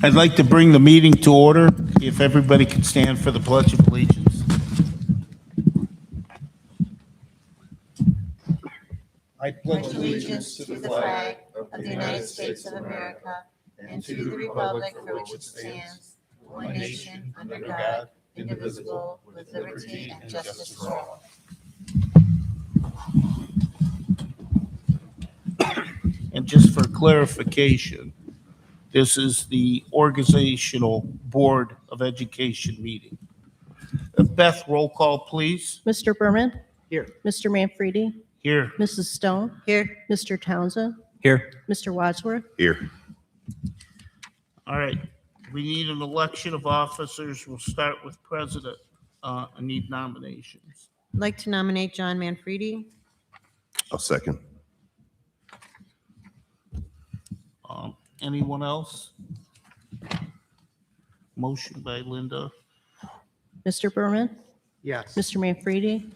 I'd like to bring the meeting to order. If everybody could stand for the Pledge of Allegiance. I pledge Allegiance to the flag of the United States of America and to the republic for which it stands, one nation, under God, indivisible, with liberty and justice for all. And just for clarification, this is the Organizational Board of Education meeting. Beth, roll call, please. Mr. Berman? Here. Mr. Manfredi? Here. Mrs. Stone? Here. Mr. Townsend? Here. Mr. Wadsworth? Here. All right. We need an election of officers. We'll start with president. I need nominations. I'd like to nominate John Manfredi. I'll second. Anyone else? Motion by Linda. Mr. Berman? Yes. Mr. Manfredi?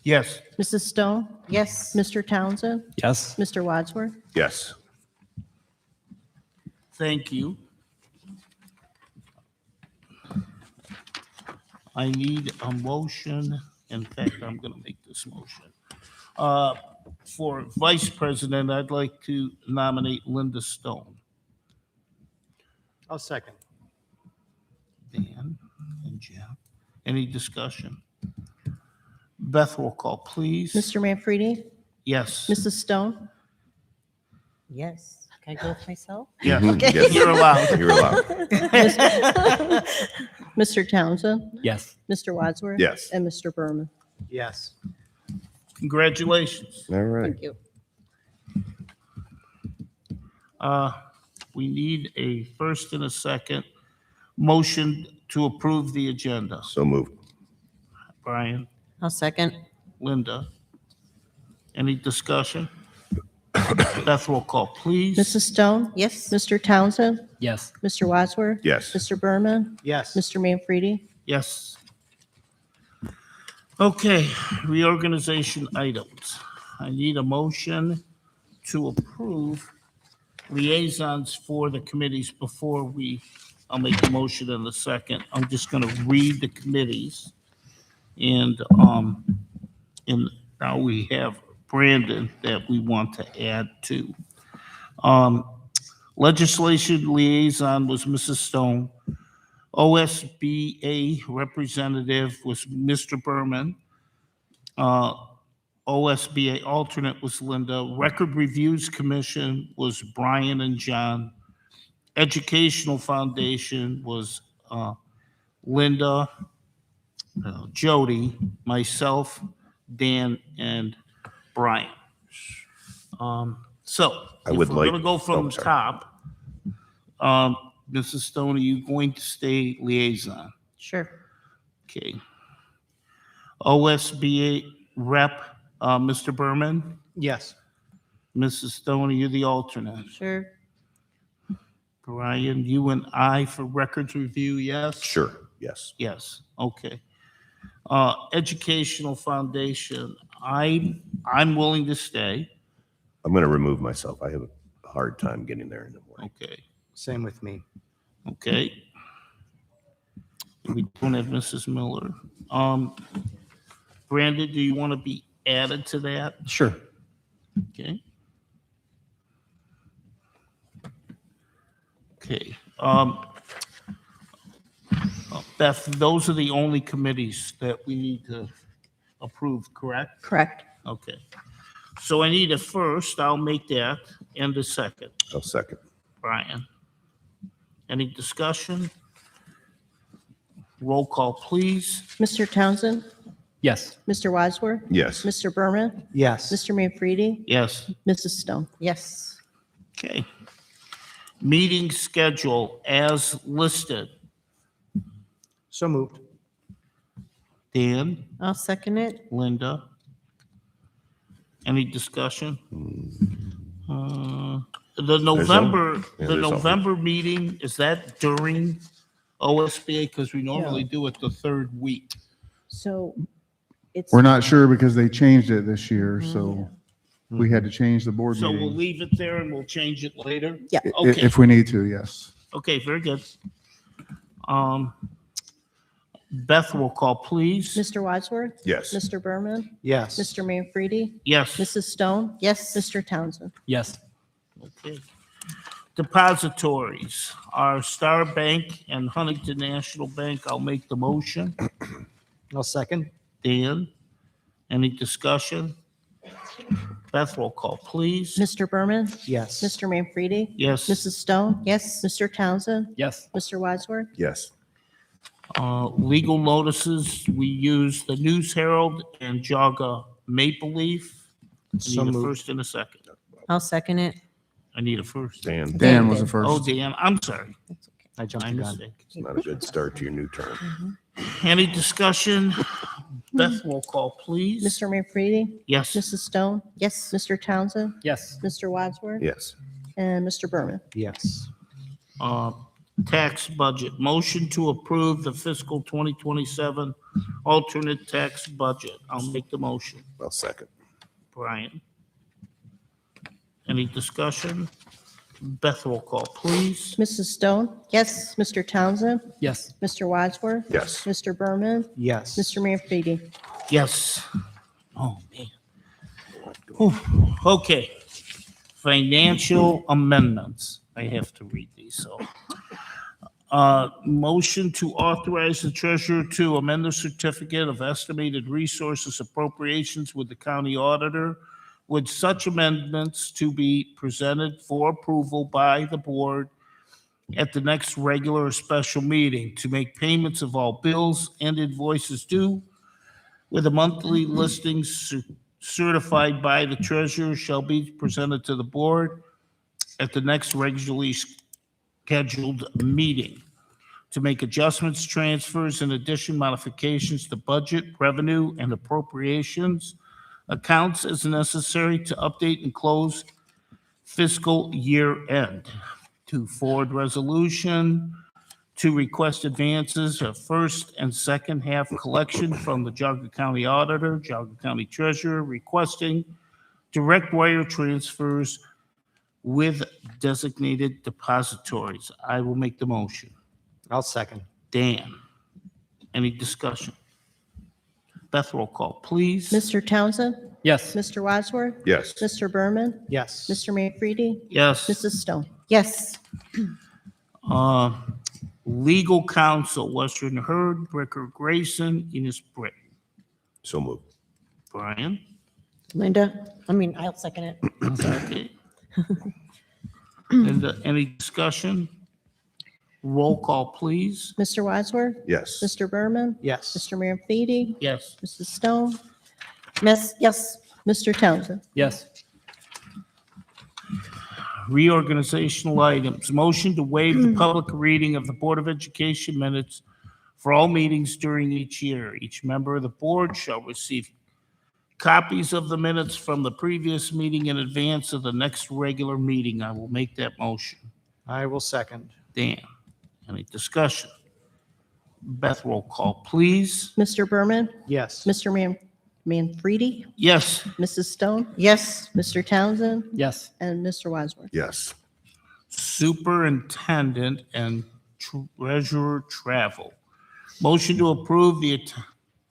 Yes. Mrs. Stone? Yes. Mr. Townsend? Yes. Mr. Wadsworth? Yes. Thank you. I need a motion. In fact, I'm going to make this motion. For vice president, I'd like to nominate Linda Stone. I'll second. Dan and Jeff. Any discussion? Beth, roll call, please. Mr. Manfredi? Yes. Mrs. Stone? Yes. Can I go with myself? Yes. Yes. You're allowed. You're allowed. Mr. Townsend? Yes. Mr. Wadsworth? Yes. And Mr. Berman? Yes. Congratulations. All right. Thank you. We need a first and a second motion to approve the agenda. So moved. Brian, I'll second. Linda. Any discussion? Beth, roll call, please. Mrs. Stone? Yes. Mr. Townsend? Yes. Mr. Wadsworth? Yes. Mr. Berman? Yes. Mr. Manfredi? Yes. Okay, reorganization items. I need a motion to approve liaisons for the committees before I'll make a motion in a second. I'm just going to read the committees. And now we have Brandon that we want to add to. Legislation liaison was Mrs. Stone. OSBA representative was Mr. Berman. OSBA alternate was Linda. Record Reviews Commission was Brian and John. Educational Foundation was Linda, Jody, myself, Dan, and Brian. So I if would we're like- going to go from oh, sorry. top, Mrs. Stone, are you going to stay liaison? Sure. Okay. OSBA rep, Mr. Berman. Yes. Mrs. Stone, are you the alternate? Sure. Brian, you and I for records review, yes? Sure. Yes. Yes, okay. Educational Foundation, I'm willing to stay. I'm going to remove myself. I have a hard time getting there in the morning. Okay, Same with me. okay. We don't have Mrs. Miller. Brandon, do you want to be added to that? Sure. Okay. Okay. Beth, those are the only committees that we need to approve, correct? Correct. Okay. So I need a first, I'll make that, and a second. I'll second. Brian. Any discussion? Roll call, please. Mr. Townsend? Yes. Mr. Wadsworth? Yes. Mr. Berman? Yes. Mr. Manfredi? Yes. Mrs. Stone? Yes. Okay. Meeting schedule as listed. So moved. Dan, I'll second it. Linda. Any discussion? The November, yeah, the there's November meeting, is that during OSBA? Because we normally do it the third week. So it's. We're not sure because they changed it this year, so We had to change the board So we'll meeting. leave it there and we'll change it later? Yeah. Okay, If we need to, yes. okay, very good. Beth will call, please. Mr. Wadsworth? Yes. Mr. Berman? Yes. Mr. Manfredi? Yes. Mrs. Stone? Yes. Mr. Townsend? Yes. Okay. Depositories are Star Bank and Huntington National Bank. I'll make the motion. I'll second. Dan, any discussion? Beth will call, please. Mr. Berman? Yes. Mr. Manfredi? Yes. Mrs. Stone? Yes. Mr. Townsend? Yes. Mr. Wadsworth? Yes. Legal notices, we use the News Herald and Jaga Maple Leaf. I So need a moved. first and a second. I'll second it. I need a first. Dan, Dan was the Oh, first. Dan, I'm sorry. I jumped My the gun. mistake. it's not a good start to your new term. Any discussion? Beth will call, please. Mr. Manfredi? Yes. Mrs. Stone? Yes. Mr. Townsend? Yes. Mr. Wadsworth? Yes. And Mr. Berman? Yes. Tax budget, motion to approve the fiscal 2027 alternate tax budget. I'll make the motion. I'll second. Brian. Any discussion? Beth will call, please. Mrs. Stone? Yes. Mr. Townsend? Yes. Mr. Wadsworth? Yes. Mr. Berman? Yes. Mr. Manfredi? Yes. Oh, man. Whew. Okay. Financial amendments. I have to read these, so. Motion to authorize the treasurer to amend the certificate of estimated resources appropriations with the county auditor, with such amendments to be presented for approval by the board at the next regular or special meeting, to make payments of all bills and invoices due with a monthly listing certified by the treasurer shall be presented to the board at the next regularly scheduled meeting, to make adjustments, transfers, and addition modifications to budget, revenue, and appropriations accounts as necessary to update and close fiscal year end, to forward resolution, to request advances of first and second half collection from the Geauga County Auditor, Geauga County Treasurer, requesting direct wire transfers with designated depositories. I will make the motion. I'll second. Dan, any discussion? Beth, roll call, please. Mr. Townsend? Yes. Mr. Wadsworth? Yes. Mr. Berman? Yes. Mr. Manfredi? Yes. Mrs. Stone? Yes. Legal counsel, Western Herd, Bricker Grayson, Enos Britt. So moved. Brian? I'll second it. Okay. Linda, any discussion? Roll call, please. Mr. Wadsworth? Yes. Mr. Berman? Yes. Mr. Manfredi? Yes. Mrs. Stone? Yes. Mr. Townsend? Yes. Reorganizational items. Motion to waive the public reading of the Board of Education minutes for all meetings during each year. Each member of the board shall receive copies of the minutes from the previous meeting in advance of the next regular meeting. I will make that motion. I will second. Dan, any discussion? Beth, roll call, please. Mr. Berman? Yes. Mr. Manfredi? Yes. Mrs. Stone? Yes. Mr. Townsend? Yes. And Mr. Wadsworth? Yes. Superintendent and treasurer travel. Motion to approve the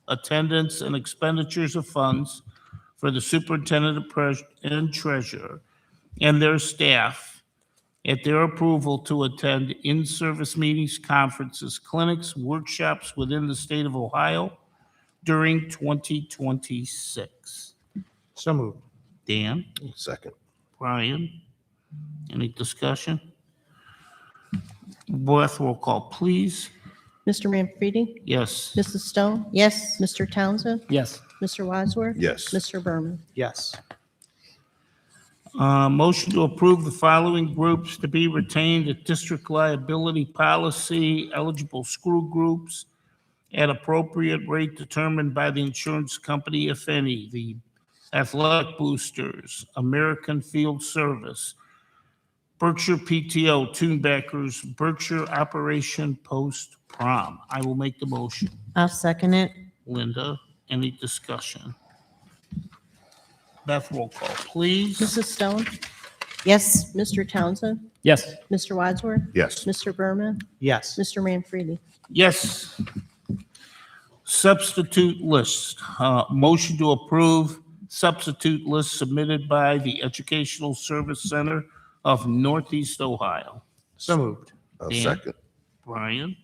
attendance and expenditures of funds for the superintendent and treasurer and their staff at their approval to attend in-service meetings, conferences, clinics, workshops within the state of Ohio during 2026. So moved. Dan, Second. Brian, any discussion? Beth, roll call, please. Mr. Manfredi? Yes. Mrs. Stone? Yes. Mr. Townsend? Yes. Mr. Wadsworth? Yes. Mr. Berman? Yes. Motion to approve the following groups to be retained at district liability policy, eligible school groups at appropriate rate determined by the insurance company, if any, the Athletic Boosters, American Field Service, Berkshire PTO, Toonbackers, Berkshire Operation Post Prom. I will make the motion. I'll second it. Linda, any discussion? Beth, roll call, please. Mrs. Stone, Yes. Mr. Townsend, Yes. Mr. Wadsworth, Yes. Mr. Berman, Yes. Mr. Manfredi. Yes. Substitute list. Motion to approve substitute list submitted by the Educational Service Center of Northeast Ohio. So moved. I'll Dan? second. Brian?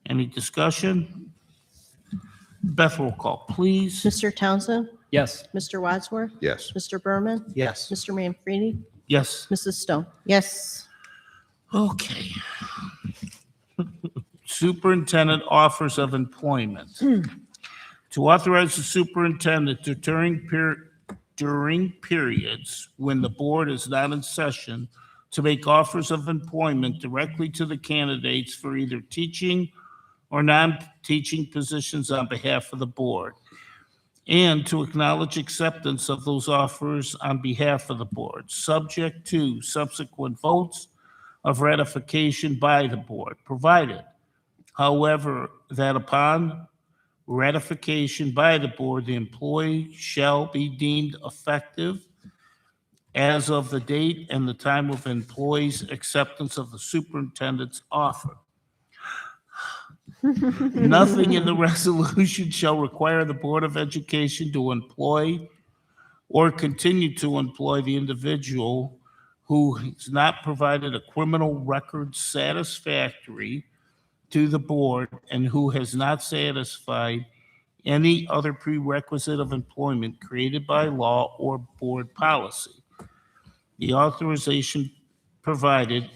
Any discussion? Beth, roll call, please. Mr. Townsend, Yes. Mr. Wadsworth, Yes. Mr. Berman, Yes. Mr. Manfredi, Yes. Mrs. Stone. Yes. Okay. Superintendent offers of employment. To authorize the superintendent to during periods when the board is not in session to make offers of employment directly to the candidates for either teaching or non-teaching positions on behalf of the board, and to acknowledge acceptance of those offers on behalf of the board, subject to subsequent votes of ratification by the board, provided, however, that upon ratification by the board, the employee shall be deemed effective as of the date and the time of employee's acceptance of the superintendent's offer. Nothing in the resolution shall require the Board of Education to employ or continue to employ the individual who has not provided a criminal record satisfactory to the board and who has not satisfied any other prerequisite of employment created by law or board policy. The authorization provided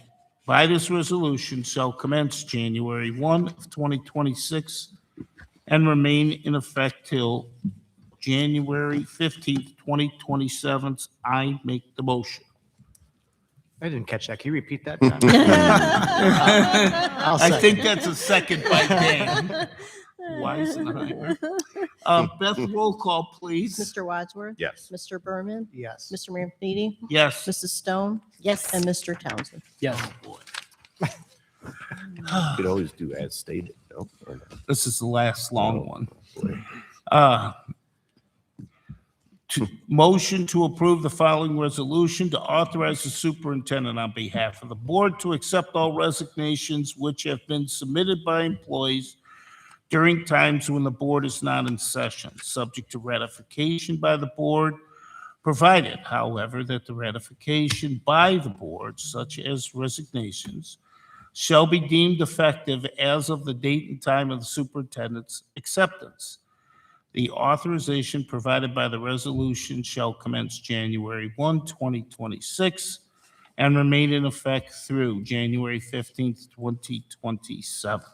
by this resolution shall commence January 1 of 2026 and remain in effect till January 15th, 2027. I make the motion. I didn't catch that. Can you repeat that, John? I'll I second. think that's a second by Dan. Weisenheimer. Beth, roll call, please. Mr. Wadsworth, Yes. Mr. Berman, Yes. Mr. Manfredi, Yes. Mrs. Stone, Yes. and Mr. Townsend. Yes. Boy. You could always do as stated, no? Or not? This is the last long one. Boy. Motion to approve the following resolution to authorize the superintendent on behalf of the board to accept all resignations which have been submitted by employees during times when the board is not in session, subject to ratification by the board, provided, however, that the ratification by the board, such as resignations, shall be deemed effective as of the date and time of the superintendent's acceptance. The authorization provided by the resolution shall commence January 1, 2026, and remain in effect through January 15th, 2027.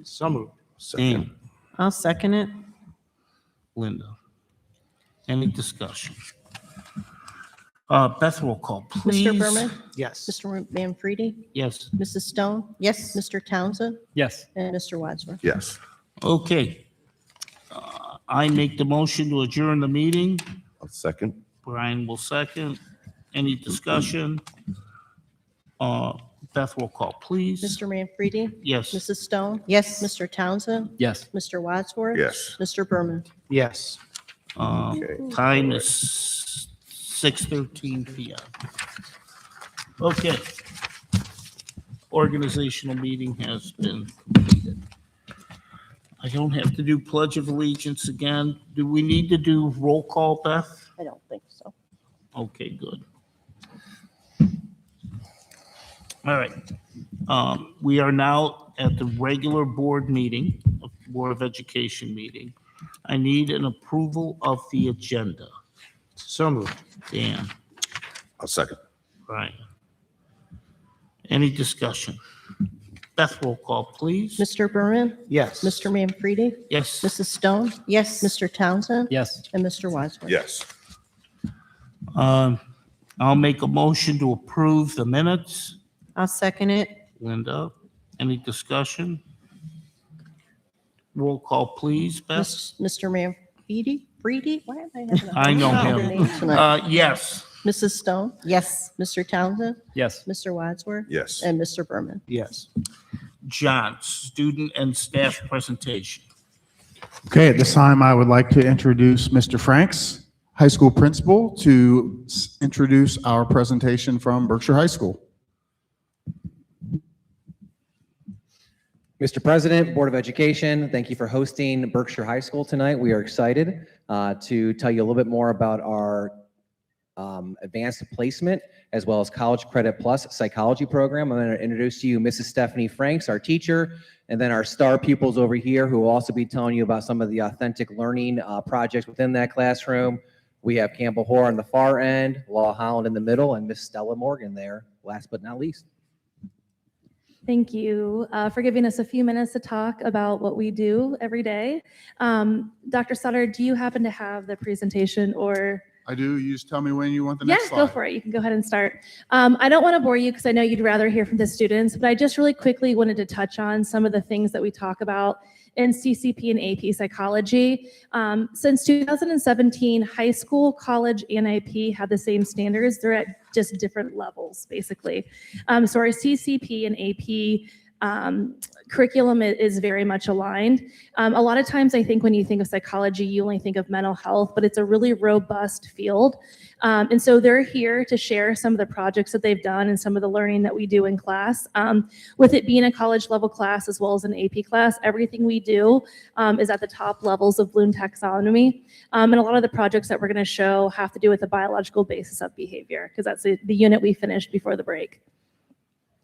So moved. Second. Dan, I'll second it. Linda. Any discussion? Beth, roll call, please. Mr. Berman, Yes. Mr. Manfredi, Yes. Mrs. Stone, Yes. Mr. Townsend, Yes. and Mr. Wadsworth. Yes. Okay. I make the motion to adjourn the meeting. I'll second. Brian will second. Any discussion? Beth, roll call, please. Mr. Manfredi, Yes. Mrs. Stone, Yes. Mr. Townsend, Yes. Mr. Wadsworth. Yes. Mr. Berman. Yes. Okay. Time is 6:13 PM. Okay. Organizational meeting has been completed. I don't have to do Pledge of Allegiance again. Do we need to do roll call, Beth? I don't think so. Okay, good. All right. We are now at the regular board meeting, Board of Education meeting. I need an approval of the agenda. So moved. Dan, I'll second. Brian. Any discussion? Beth, roll call, please. Mr. Berman, Yes. Mr. Manfredi, Yes. Mrs. Stone, Yes. Mr. Townsend, Yes. and Mr. Wadsworth. Yes. I'll make a motion to approve the minutes. I'll second it. Linda, any discussion? Roll call, please, Beth. Mr. Manfredi, why am I having a I know hard him. name tonight? Yes. Mrs. Stone, Yes. Mr. Townsend, Yes. Mr. Wadsworth, Yes. and Mr. Berman. Yes. John, student and staff presentation. Okay, at this time, I would like to introduce Mr. Franks. high school principal to introduce our presentation from Berkshire High School. Mr. President, Board of Education, thank you for hosting Berkshire High School tonight. We are excited to tell you a little bit more about our advanced placement as well as College Credit Plus psychology program. I'm going to introduce to you Mrs. Stephanie Franks, our teacher, and then our star pupils over here who will also be telling you about some of the authentic learning projects within that classroom. We have Campbell Hoare on the far end, Law Holland in the middle, and Miss Stella Morgan there, last but not least. Thank you for giving us a few minutes to talk about what we do every day. Dr. Sutter, do you happen to have the presentation or? I do. You just tell me when you want the next slide. Yeah, go for it. You can go ahead and start. I don't want to bore you because I know you'd rather hear from the students, but I just really quickly wanted to touch on some of the things that we talk about in CCP and AP psychology. Since 2017, high school, college, and AP have the same standards. They're at just different levels, basically. So our CCP and AP curriculum is very much aligned. A lot of times I think when you think of psychology, you only think of mental health, but it's a really robust field. And so they're here to share some of the projects that they've done and some of the learning that we do in class. With it being a college level class as well as an AP class, everything we do is at the top levels of Bloom taxonomy. And a lot of the projects that we're going to show have to do with the biological basis of behavior, because that's the unit we finished before the break.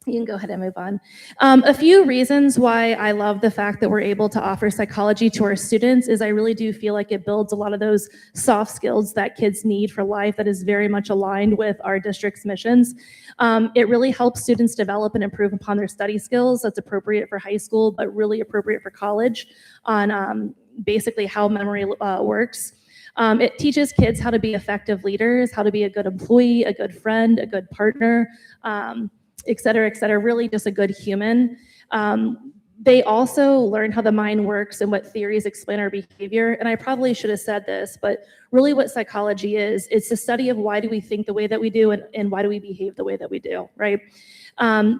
You can go ahead and move on. A few reasons why I love the fact that we're able to offer psychology to our students is I really do feel like it builds a lot of those soft skills that kids need for life that is very much aligned with our district's missions. It really helps students develop and improve upon their study skills that's appropriate for high school, but really appropriate for college on basically how memory works. It teaches kids how to be effective leaders, how to be a good employee, a good friend, a good partner, et cetera, really just a good human. They also learn how the mind works and what theories explain our behavior. And I probably should have said this, but really what psychology is, it's the study of why do we think the way that we do and why do we behave the way that we do, right?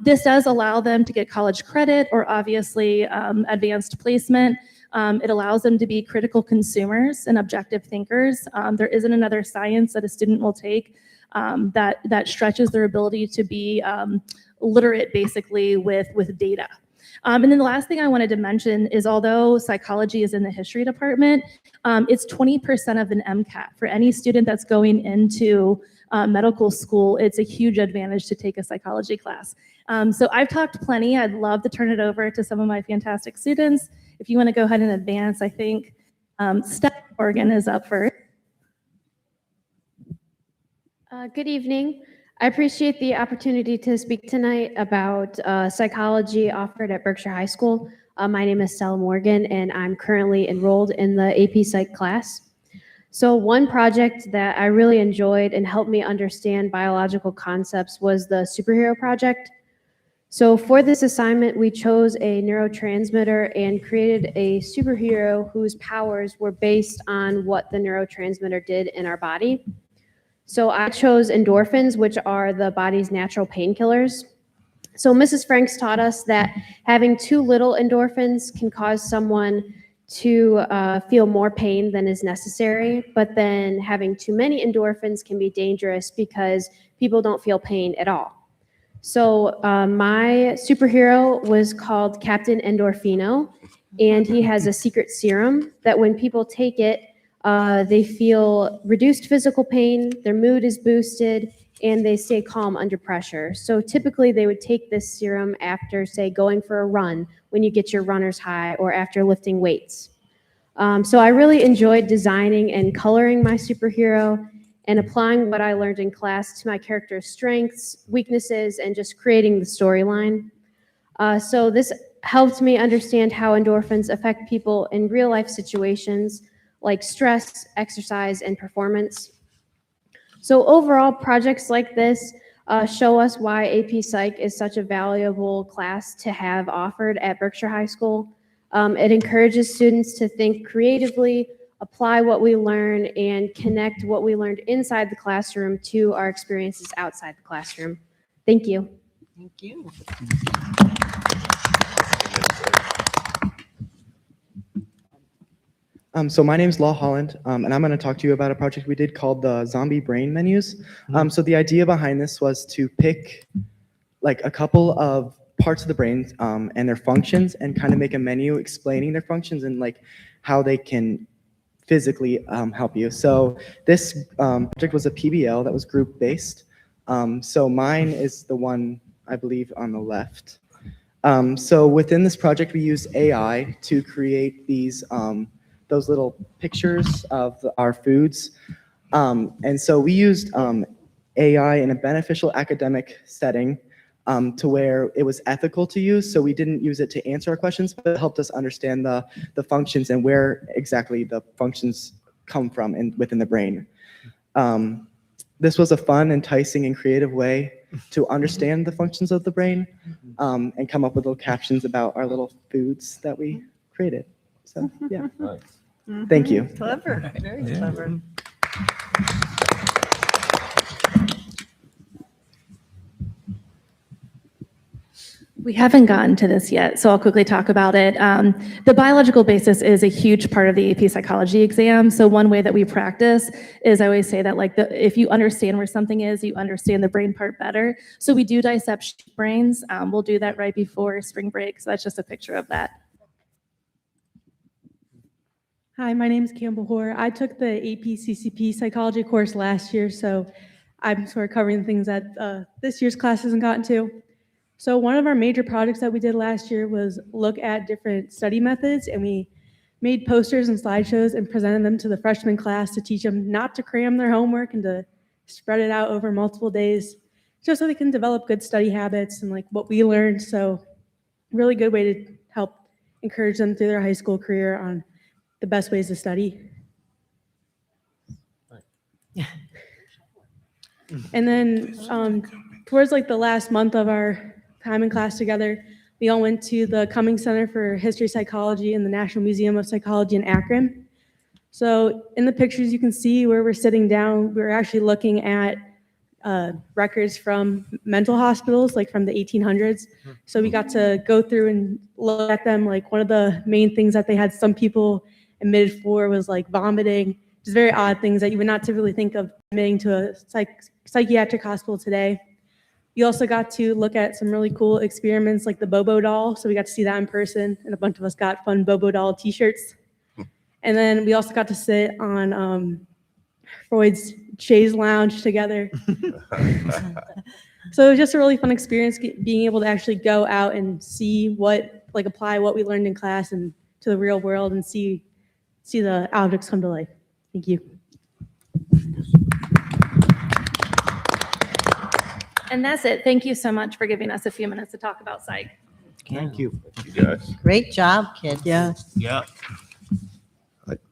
This does allow them to get college credit or obviously advanced placement. It allows them to be critical consumers and objective thinkers. There isn't another science that a student will take that stretches their ability to be literate basically with data. And then the last thing I wanted to mention is although psychology is in the history department, it's 20% of an MCAT. For any student that's going into medical school, it's a huge advantage to take a psychology class. So I've talked plenty. I'd love to turn it over to some of my fantastic students. If you want to go ahead and advance, I think Steph Morgan is up first. Good evening. I appreciate the opportunity to speak tonight about psychology offered at Berkshire High School. My name is Stella Morgan, and I'm currently enrolled in the AP Psych class. So one project that I really enjoyed and helped me understand biological concepts was the superhero project. So for this assignment, we chose a neurotransmitter and created a superhero whose powers were based on what the neurotransmitter did in our body. So I chose endorphins, which are the body's natural painkillers. So Mrs. Franks taught us that having too little endorphins can cause someone to feel more pain than is necessary, but then having too many endorphins can be dangerous because people don't feel pain at all. So my superhero was called Captain Endorphino, and he has a secret serum that when people take it, they feel reduced physical pain, their mood is boosted, and they stay calm under pressure. So typically they would take this serum after, say, going for a run when you get your runner's high or after lifting weights. So I really enjoyed designing and coloring my superhero and applying what I learned in class to my character's strengths, weaknesses, and just creating the storyline. So this helped me understand how endorphins affect people in real life situations like stress, exercise, and performance. So overall, projects like this show us why AP Psych is such a valuable class to have offered at Berkshire High School. It encourages students to think creatively, apply what we learn, and connect what we learned inside the classroom to our experiences outside the classroom. Thank you. Thank you. So my name is Law Holland, and I'm going to talk to you about a project we did called the Zombie Brain Menus. So the idea behind this was to pick like a couple of parts of the brain and their functions and kind of make a menu explaining their functions and like how they can physically help you. So this project was a PBL that was group based. So mine is the one I believe on the left. So within this project, we used AI to create these those little pictures of our foods. And so we used AI in a beneficial academic setting to where it was ethical to use. So we didn't use it to answer our questions, but it helped us understand the functions and where exactly the functions come from within the brain. This was a fun, enticing, and creative way to understand the functions of the brain and come up with little captions about our little foods that we created. So, yeah. Thank you. Clever, very clever. We haven't gotten to this yet, so I'll quickly talk about it. The biological basis is a huge part of the AP psychology exam. So one way that we practice is I always say that like if you understand where something is, you understand the brain part better. So we do dissect sheep brains. We'll do that right before spring break. So that's just a picture of that. Hi, my name is Campbell Hoare. I took the AP CCP psychology course last year, so I'm sort of covering things that this year's class hasn't gotten to. So one of our major projects that we did last year was look at different study methods, and we made posters and slideshows and presented them to the freshman class to teach them not to cram their homework and to spread it out over multiple days, just so they can develop good study habits and like what we learned. So really good way to help encourage them through their high school career on the best ways to study. And then towards like the last month of our time in class together, we all went to the Cummings Center for History Psychology in the National Museum of Psychology in Akron. So in the pictures you can see where we're sitting down, we're actually looking at records from mental hospitals, like from the 1800s. So we got to go through and look at them. Like one of the main things that they had some people admitted for was like vomiting, just very odd things that you would not typically think of admitting to a psychiatric hospital today. We also got to look at some really cool experiments like the Bobo doll. So we got to see that in person, and a bunch of us got fun Bobo doll t-shirts. And then we also got to sit on Freud's chaise lounge together. So it was just a really fun experience being able to actually go out and see what, like apply what we learned in class and to the real world and see the objects come to life. Thank you. And that's it. Thank you so much for giving us a few minutes to talk about psych. Thank you. You guys. Great job, kids. Yeah. Yeah.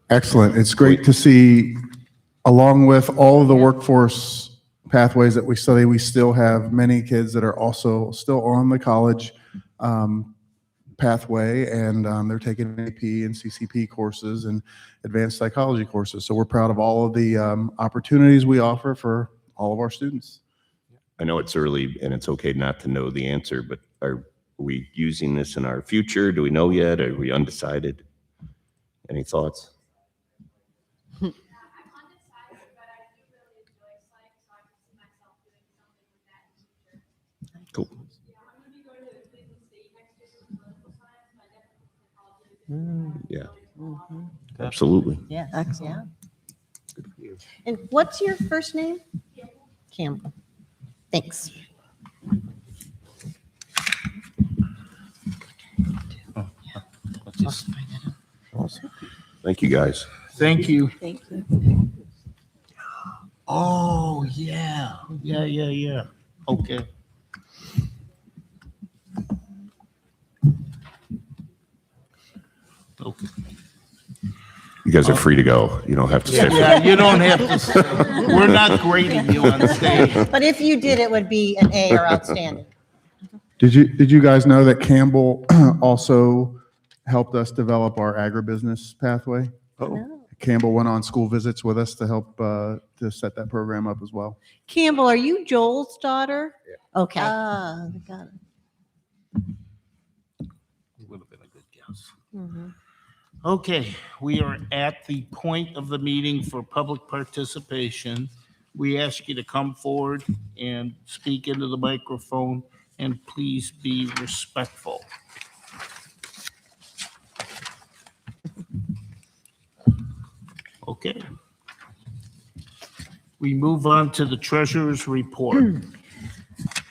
Excellent. It's great to see, along with all of the workforce pathways that we study, we still have many kids that are also still on the college pathway, and they're taking AP and CCP courses and advanced psychology courses. So we're proud of all of the opportunities we offer for all of our students. I know it's early and it's okay not to know the answer, but are we using this in our future? Do we know yet? Are we undecided? Any thoughts? Cool. Yeah, absolutely. Yeah. Excellent. Yeah. And what's your first name? Campbell. Thanks. Awesome. Thank you, guys. Thank you. Thank you. Oh, yeah. Yeah. Okay. Okay. You guys are free to go. You don't have to stay. Yeah, you don't have to, we're not grading you on stage. But if you did, it would be an A or outstanding. Did you guys know that Campbell also helped us develop our agribusiness pathway? No. Campbell went on school visits with us to help to set that program up as well. Campbell, are you Joel's daughter? Yeah. Okay. Got it. Would have been a good guess. Mhm. Okay, we are at the point of the meeting for public participation. We ask you to come forward and speak into the microphone, and please be respectful. Okay. We move on to the treasurer's report.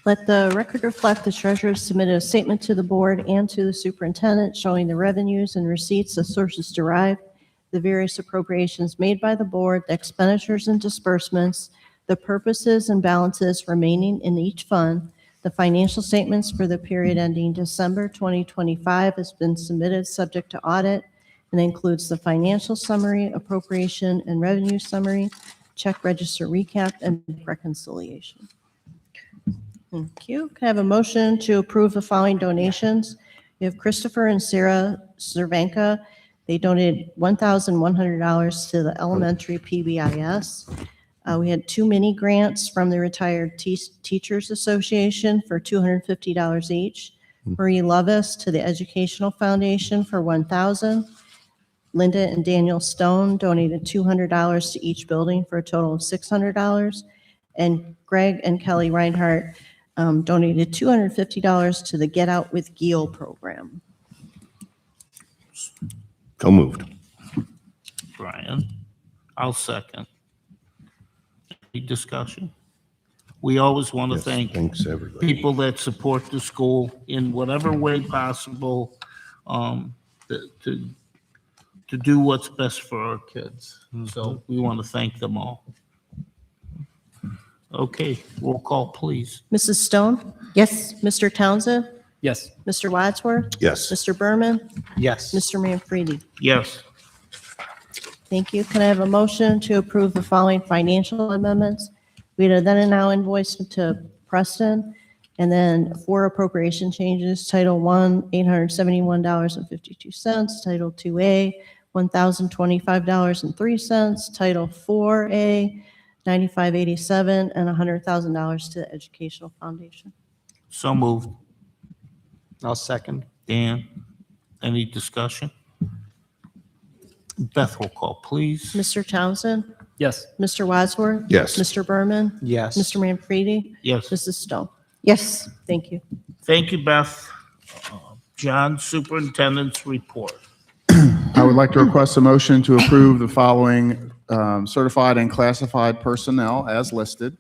Let the record reflect the treasurer submitted a statement to the board and to the superintendent showing the revenues and receipts, the sources derived, the various appropriations made by the board, the expenditures and disbursements, the purposes and balances remaining in each fund. The financial statements for the period ending December 2025 has been submitted subject to audit and includes the financial summary, appropriation and revenue summary, check register recap, and reconciliation. Thank you. Can I have a motion to approve the following donations? We have Christopher and Sarah Cervenka. They donated $1,100 to the elementary PBIS. We had 2 mini grants from the Retired Teachers Association for $250 each. Marie Lovis to the Educational Foundation for $1,000. Linda and Daniel Stone donated $200 to each building for a total of $600. And Greg and Kelly Reinhardt donated $250 to the Get Out with Geel program. So moved. Brian, I'll second. Any discussion? We always want to Yes, thank thanks, everybody. people that support the school in whatever way possible, to do what's best for our kids. So we want to thank them all. Okay, roll call, please. Mrs. Stone? Yes. Mr. Townsend? Yes. Mr. Wadsworth? Yes. Mr. Berman? Yes. Mr. Manfredi? Yes. Thank you. Can I have a motion to approve the following financial amendments? We had a then and now invoice to Preston, and then 4 appropriation changes. Title I, $871.52. Title IIA, $1,025.03. Title IVA, $95.87, and $100,000 to the Educational Foundation. So moved. I'll second. Dan, any discussion? Beth, roll call, please. Mr. Townsend? Yes. Mr. Wadsworth? Yes. Mr. Berman? Yes. Mr. Manfredi? Yes. Mrs. Stone? Yes. Thank you. Thank you, Beth. John, superintendent's report. I would like to request a motion to approve the following certified and classified personnel as listed.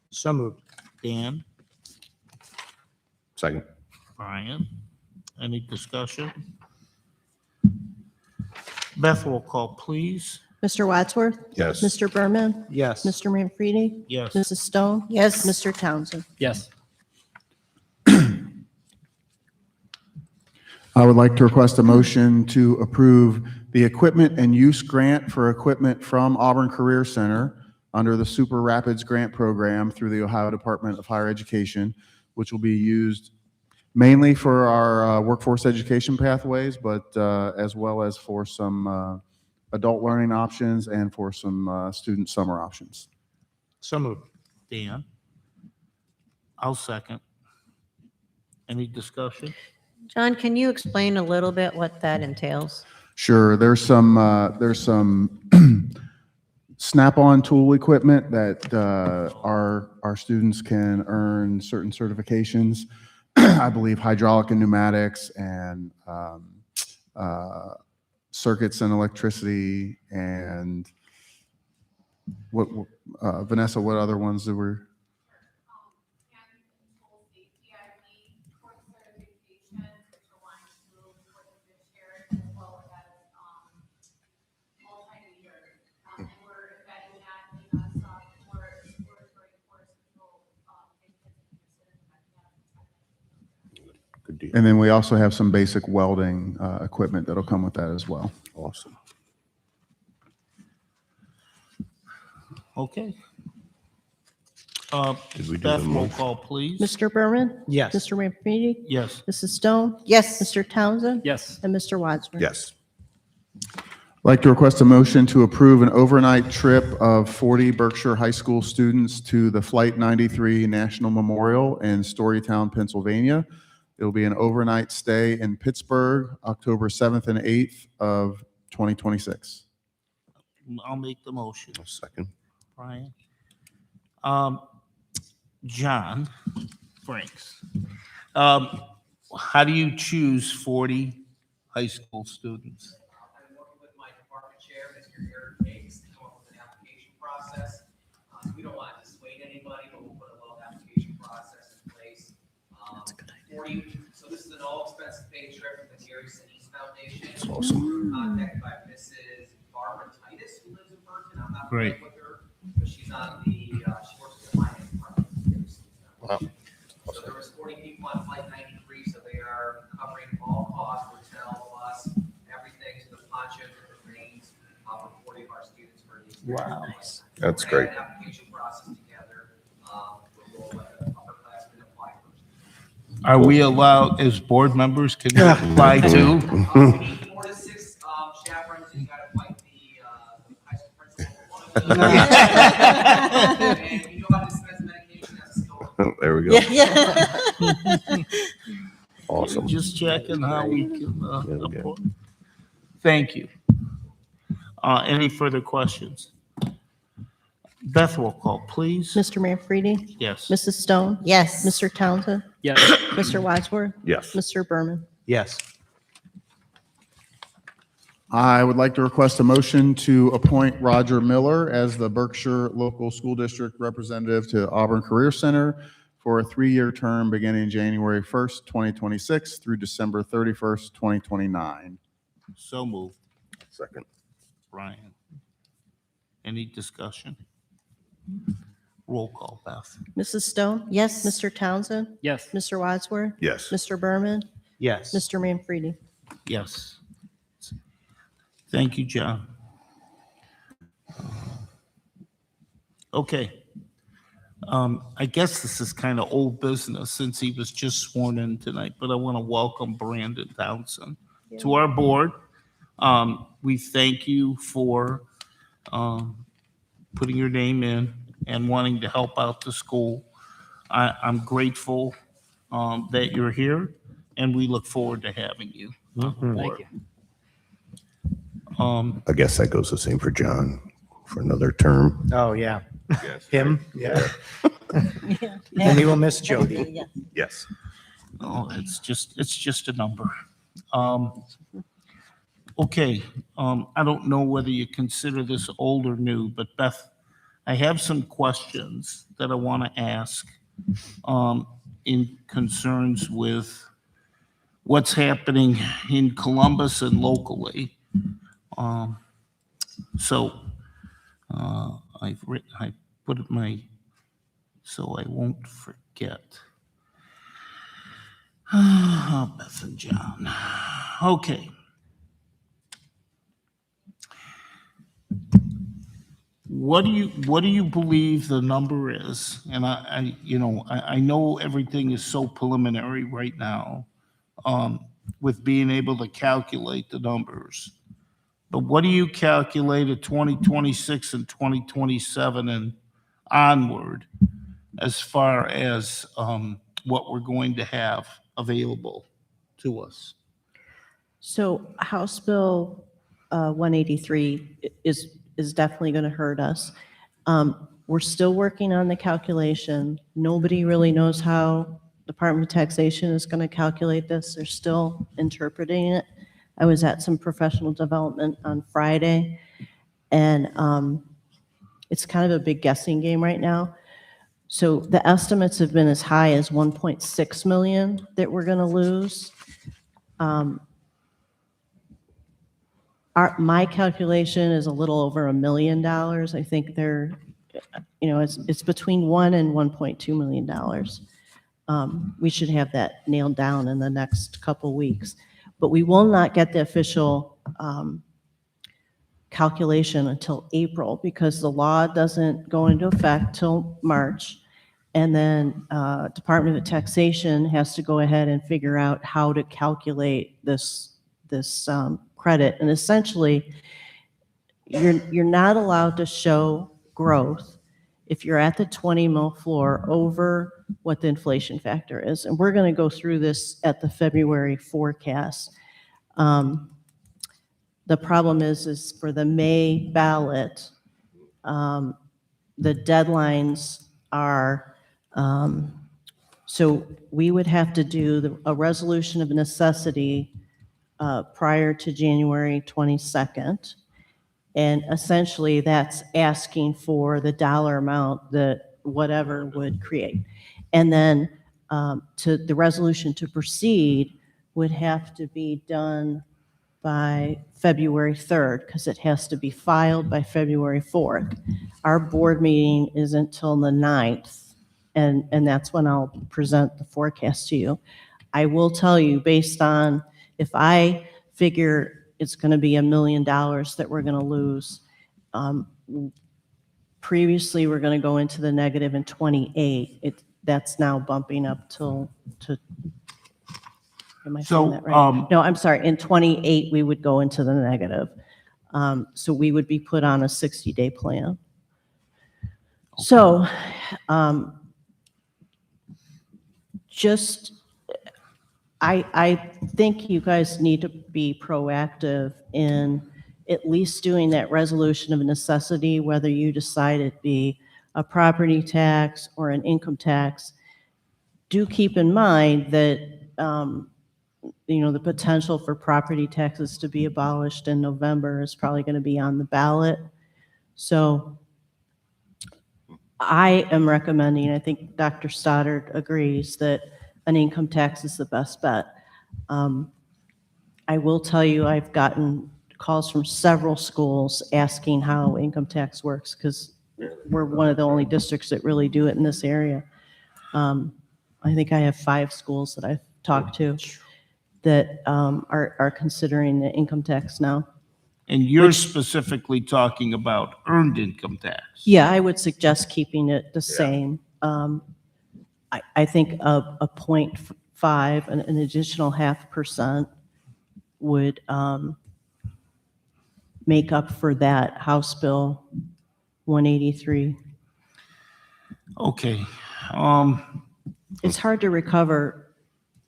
So moved. Dan, Second. Brian, any discussion? Beth, roll call, please. Mr. Wadsworth? Yes. Mr. Berman? Yes. Mr. Manfredi? Yes. Mrs. Stone? Yes. Mr. Townsend? Yes. I would like to request a motion to approve the equipment and use grant for equipment from Auburn Career Center under the Super Rapids Grant Program through the Ohio Department of Higher Education, which will be used mainly for our workforce education pathways, but as well as for some adult learning options and for some student summer options. So moved. Dan, I'll second. Any discussion? John, can you explain a little bit what that entails? Sure, there's some Snap-on tool equipment that our students can earn certain certifications. I believe hydraulic and pneumatics and circuits and electricity and what Vanessa, what other ones that were? Good deal. And then we also have some basic welding equipment that'll come with that as well. Awesome. Okay. Did we do Beth, the roll motion? call, please. Mr. Berman? Yes. Mr. Manfredi? Yes. Mrs. Stone? Yes. Mr. Townsend? Yes. And Mr. Wadsworth? Yes. I'd like to request a motion to approve an overnight trip of 40 Berkshire High School students to the Flight 93 National Memorial in Storytown, Pennsylvania. It'll be an overnight stay in Pittsburgh, October 7th and 8th of 2026. I'll make the motion. Second. Brian. John Franks. How do you choose 40 high school students? I'm working with my department chair, Mr. Eric Gates, to come up with an application process. We don't want to dissuade anybody, but we'll put a little application process in place. That's a good idea. So this is an all-expense paid trip from the Gary Sinise Foundation. That's awesome. Contacted by Mrs. Barbara Titus, who lives in Burton. I'm not Great. familiar with her, but she's on the, she works with the finance department. of the Gary Sinise Foundation. So there was 40 people on flight 93, so they are covering all costs, hotel, bus, everything, to the ponchos and the greens, for 40 of our students for these. Wow. That's We're gonna great. have an application process together, we'll let the upperclassmen apply first. Are we allowed, as board members, can we apply too? We need 4 to 6 chaperones, and you gotta fight the high school principal. And you know how to dispense medication, that's a skill. There we go. Yeah. Awesome. Just checking how we can, Okay. appro- Thank you. Any further questions? Beth, roll call, please. Mr. Manfredi? Yes. Mrs. Stone? Yes. Mr. Townsend? Yes. Mr. Wadsworth? Yes. Mr. Berman? Yes. I would like to request a motion to appoint Roger Miller as the Berkshire Local School District Representative to Auburn Career Center for a 3-year term beginning January 1st, 2026 through December 31st, 2029. So moved. Second. Brian. Any discussion? Roll call, Beth. Mrs. Stone? Yes. Mr. Townsend? Yes. Mr. Wadsworth? Yes. Mr. Berman? Yes. Mr. Manfredi? Yes. Thank you, John. Okay. I guess this is kind of old business since he was just sworn in tonight, but I want to welcome Brandon Townsend to our board. We thank you for putting your name in and wanting to help out the school. I'm grateful that you're here, and we look forward to having you on the board. Thank you. I guess that goes the same for John for another term. Oh, yeah. Yes. Him? Yeah. Yeah. And we will miss Jody. Yeah. Yes. Oh, it's just a number. Okay, I don't know whether you consider this old or new, but Beth, I have some questions that I want to ask in concerns with what's happening in Columbus and locally. So I put it so I won't forget. Beth and John. Okay. What do you believe the number is? And I know everything is so preliminary right now, with being able to calculate the numbers. But what do you calculate at 2026 and 2027 and onward as far as what we're going to have available to us? So House Bill 183 is definitely going to hurt us. We're still working on the calculation. Nobody really knows how Department of Taxation is going to calculate this. They're still interpreting it. I was at some professional development on Friday, and it's kind of a big guessing game right now. So the estimates have been as high as 1.6 million that we're going to lose. My calculation is a little over $1 million. I think they're, it's between $1 and $1.2 million. We should have that nailed down in the next couple weeks. But we will not get the official calculation until April because the law doesn't go into effect till March. And then Department of Taxation has to go ahead and figure out how to calculate this credit. And essentially, you're not allowed to show growth if you're at the 20 mil floor over what the inflation factor is. And we're going to go through this at the February forecast. The The problem is for the May ballot, the deadlines are, so we would have to do a resolution of necessity prior to January 22nd. And essentially, that's asking for the dollar amount that whatever would create. And then the resolution to proceed would have to be done by February 3rd, because it has to be filed by February 4th. Our board meeting is until the 9th, and that's when I'll present the forecast to you. I will tell you, based on, if I figure it's going to be $1 million that we're going to lose. Previously, we're going to go into the negative in 28. That's now bumping up to, am I saying that right? No, I'm sorry. In 28, we would go into the negative. So we would be put on a 60-day plan. So I think you guys need to be proactive in at least doing that resolution of necessity, whether you decide it be a property tax or an income tax. Do keep in mind that, the potential for property taxes to be abolished in November is probably going to be on the ballot. So I am recommending, I think Dr. Stoddard agrees, that an income tax is the best bet. I will tell you, I've gotten calls from several schools asking how income tax works, because we're one of the only districts that really do it in this area. I think I have 5 schools that I've talked to that are considering the income tax now. And you're specifically talking about earned income tax. Yeah, I would suggest keeping it the same. I think a 0.5, an additional 0.5% would make up for that House Bill 183. Okay. It's hard to recover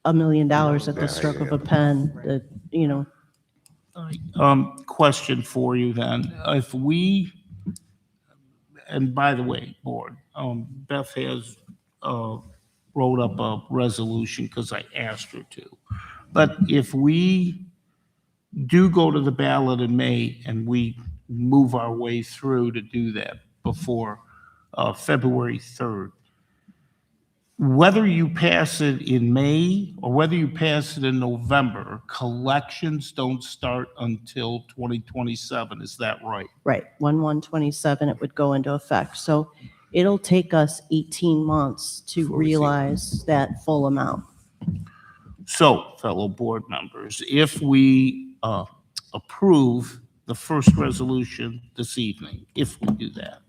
$1 million at the stroke of a pen, Question for you then. If we, and by the way, board, Beth has wrote up a resolution because I asked her to. But if we do go to the ballot in May and we move our way through to do that before February 3rd, whether you pass it in May or whether you pass it in November, collections don't start until 2027. Is that right? right, 1/1/27, it would go into effect. So it'll take us 18 months to realize that full amount. So, fellow board members, if we approve the first resolution this evening, if we do that,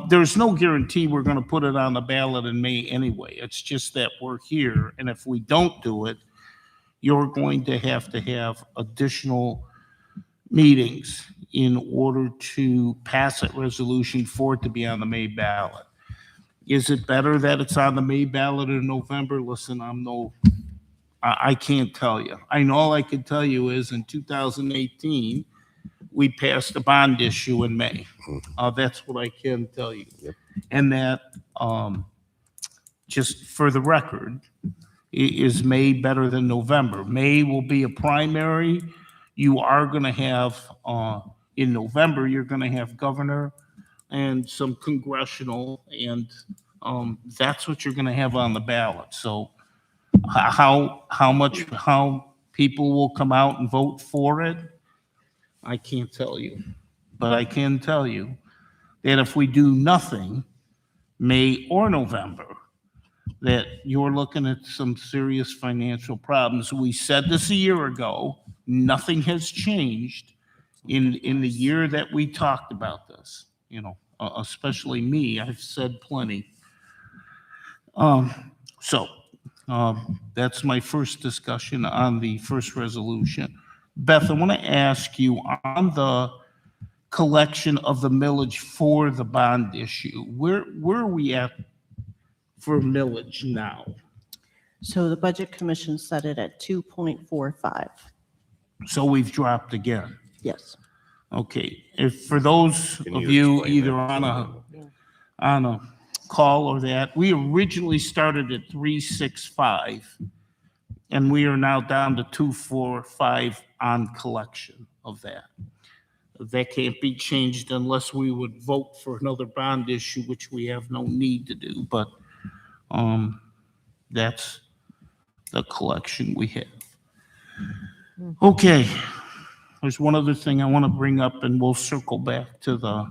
there's no guarantee we're going to put it on the ballot in May anyway. It's just that we're here, and if we don't do it, you're going to have additional meetings in order to pass that resolution for it to be on the May ballot. Is it better that it's on the May ballot in November? Listen, I can't tell you. I know all I can tell you is in 2018, we passed a bond issue in May. That's what I can tell you. Yep. And that, just for the record, is May better than November? May will be a primary. You are going to have, in November, you're going to have governor and some congressional, and that's what you're going to have on the ballot. So how people will come out and vote for it, I can't tell you. But I can tell you that if we do nothing, May or November, that you're looking at some serious financial problems. We said this a year ago. Nothing has changed in the year that we talked about this. Especially me. I've said plenty. That's my first discussion on the first resolution. Beth, I want to ask you on the collection of the millage for the bond issue, where are we at for millage now? So the Budget Commission set it at 2.45. So we've dropped again. Yes. Okay, if, for those Can of you you explain either that? on a call or that, we originally started at 365, and we are now down to 245 on collection of that. That can't be changed unless we would vote for another bond issue, which we have no need to do, but that's the collection we have. Okay, there's one other thing I want to bring up, and we'll circle back to the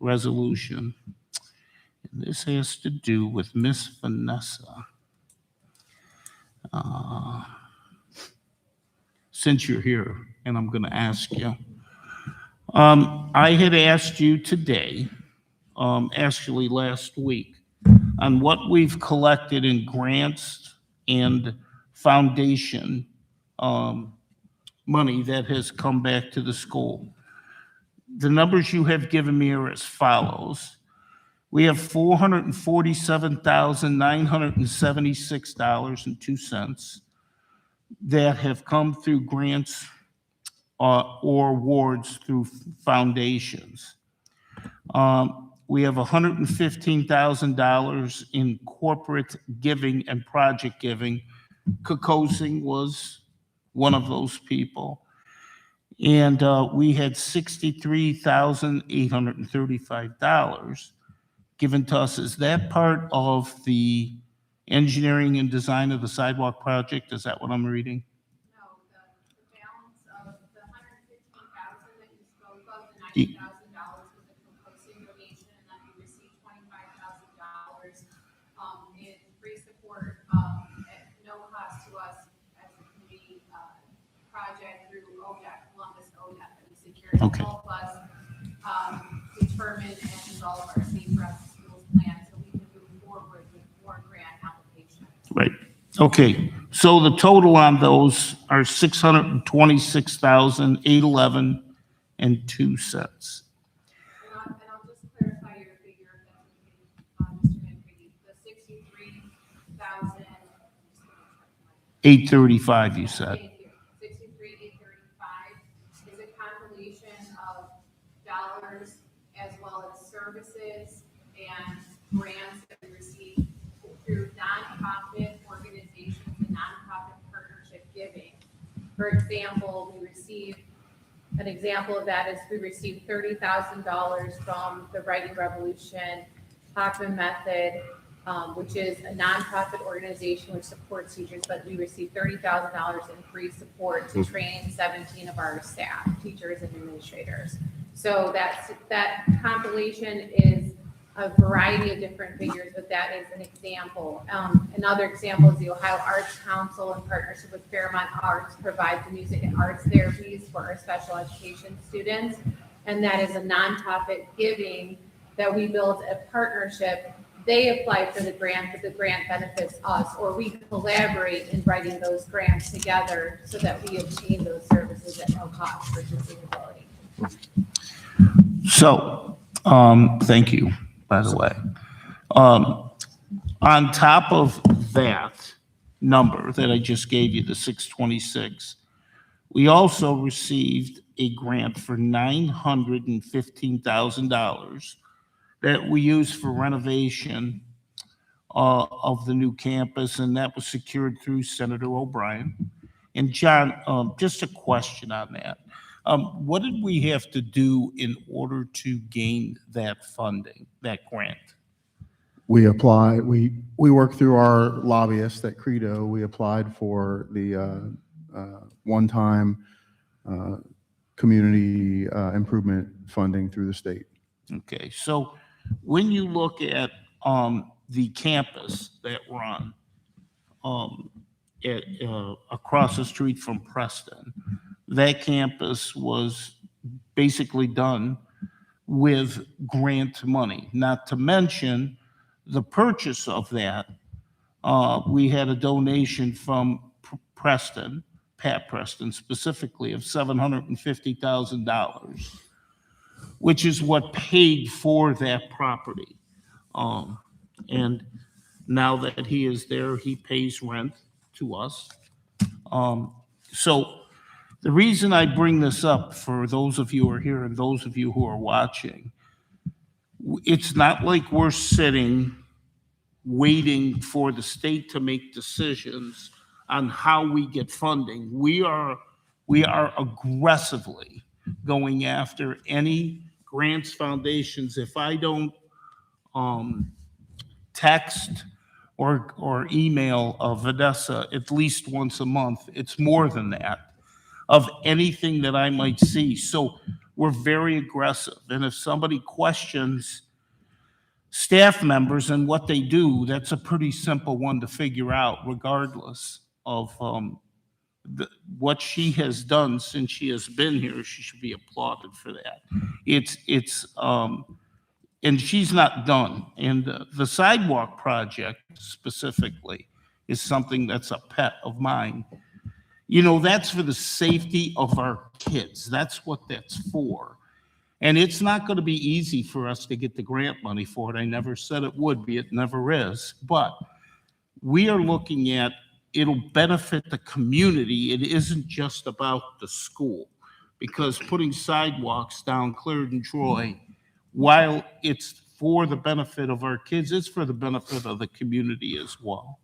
resolution. This has to do with Miss Vanessa. Since you're here, and I'm going to ask you. I had asked you today, actually last week, on what we've collected in grants and foundation money that has come back to the school. The numbers you have given me are as follows. We have $447,976.02 that have come through grants or awards through foundations. We have $115,000 in corporate giving and project giving. Kokosing was one of those people. And we had $63,835 given to us. Is that part of the engineering and design of the sidewalk project? Is that what I'm reading? No, the balance of the $115,000 that you spoke of, the $90,000 was a proposing donation, and then we received $25,000 in free support at no cost to us as a community project through ODEC, Columbus ODEC, that we secured to Okay. help us determine and develop our safe routes to schools plan so we can move forward with more grant applications. Right. Okay. So the total on those are $626,811.02. And I'll just clarify your figure, if that's okay, Mr. Manfredi, the 63,000. $835, you said. Thank you. 63,835 is a compilation of dollars as well as services and grants that we receive through nonprofit organizations and nonprofit partnership giving. For example, an example of that is we received $30,000 from the Writing Revolution, Hoffman Method, which is a nonprofit organization which supports teachers, but we received $30,000 in free support to train 17 of our staff, teachers and administrators. So that compilation is a variety of different figures, but that is an example. Another example is the Ohio Arts Council in partnership with Fairmont Arts provides the music and arts therapies for our special education students. And that is a nonprofit giving that we built a partnership. They apply for the grant, but the grant benefits us, or we collaborate in writing those grants together so that we obtain those services at no cost for sustainability. So, thank you, by the way. On top of that number that I just gave you, the 626, we also received a grant for $915,000 that we use for renovation of the new campus, and that was secured through Senator O'Brien. And John, just a question on that. What did we have to do in order to gain that funding, that grant? We work through our lobbyists at Credo. We applied for the one-time community improvement funding through the state. Okay, so when you look at the campus that we're on, across the street from Preston, that campus was basically done with grant money. Not to mention the purchase of that. We had a donation from Preston, Pat Preston specifically, of $750,000, which is what paid for that property. And now that he is there, he pays rent to us. So The reason I bring this up for those of you who are here and those of you who are watching, it's not like we're sitting waiting for the state to make decisions on how we get funding. We are aggressively going after any grants, foundations. If I don't text or email Vanessa at least once a month, it's more than that, of anything that I might see. So we're very aggressive. And if somebody questions staff members and what they do, that's a pretty simple one to figure out, regardless of what she has done since she has been here. She should be applauded for that. And she's not done. And the sidewalk project specifically is something that's a pet of mine. You know, that's for the safety of our kids. That's what that's for. And it's not going to be easy for us to get the grant money for it. I never said it would be. It never is. But we are looking at, it'll benefit the community. It isn't just about the school. Because putting sidewalks down Clarendon Troy, while it's for the benefit of our kids, it's for the benefit of the community as well.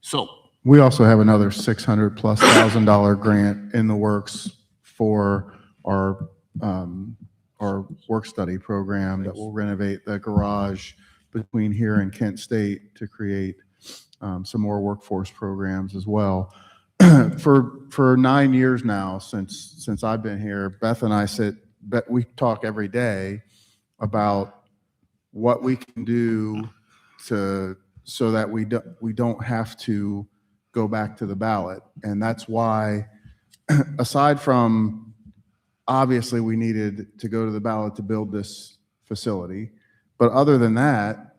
So We also have another $600,000+ grant in the works for our work study program that will renovate the garage between here and Kent State to create some more workforce programs as well. For 9 years now, since I've been here, Beth and I we talk every day about what we can do so that we don't have to go back to the ballot. And that's why, aside from, obviously we needed to go to the ballot to build this facility, but other than that,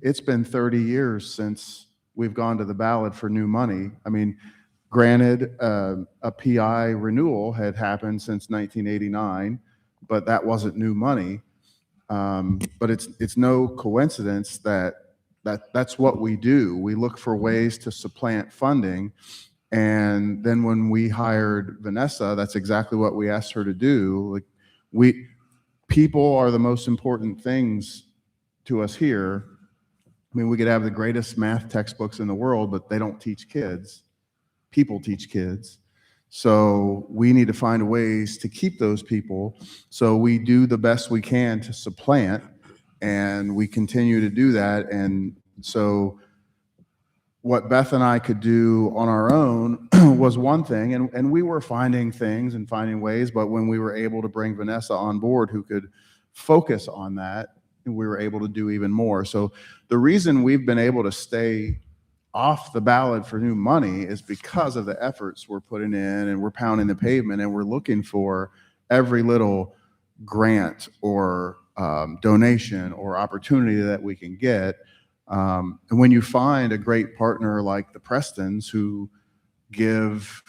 it's been 30 years since we've gone to the ballot for new money. I mean, granted, a PI renewal had happened since 1989, but that wasn't new money. But it's no coincidence that's what we do. We look for ways to supplant funding. And then when we hired Vanessa, that's exactly what we asked her to do. Like, people are the most important things to us here. I mean, we could have the greatest math textbooks in the world, but they don't teach kids. People teach kids. So we need to find ways to keep those people. So we do the best we can to supplant, and we continue to do that. And so what Beth and I could do on our own was one thing, and we were finding things and finding ways, but when we were able to bring Vanessa on board who could focus on that, we were able to do even more. So the reason we've been able to stay off the ballot for new money is because of the efforts we're putting in, and we're pounding the pavement, and we're looking for every little grant or donation or opportunity that we can get. And when you find a great partner like the Prestons who give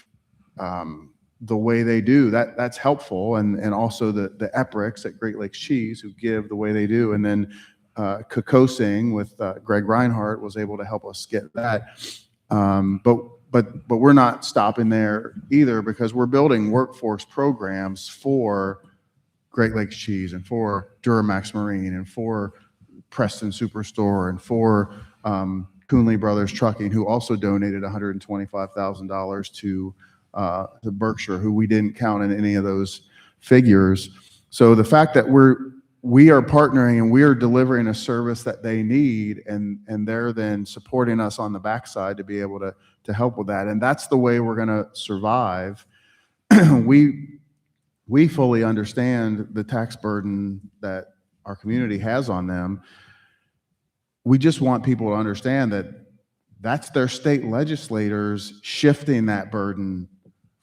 the way they do, that's helpful. And also the Epricks at Great Lakes Cheese who give the way they do. And then Kokosing with Greg Reinhardt was able to help us get that. But we're not stopping there either, because we're building workforce programs for Great Lakes Cheese and for Duramax Marine and for Preston Superstore and for Coonley Brothers Trucking, who also donated $125,000 to Berkshire, who we didn't count in any of those figures. So the fact that we are partnering and we are delivering a service that they need, and they're then supporting us on the backside to be able to help with that. And that's the way we're going to survive. We fully understand the tax burden that our community has on them. We just want people to understand that that's their state legislators shifting that burden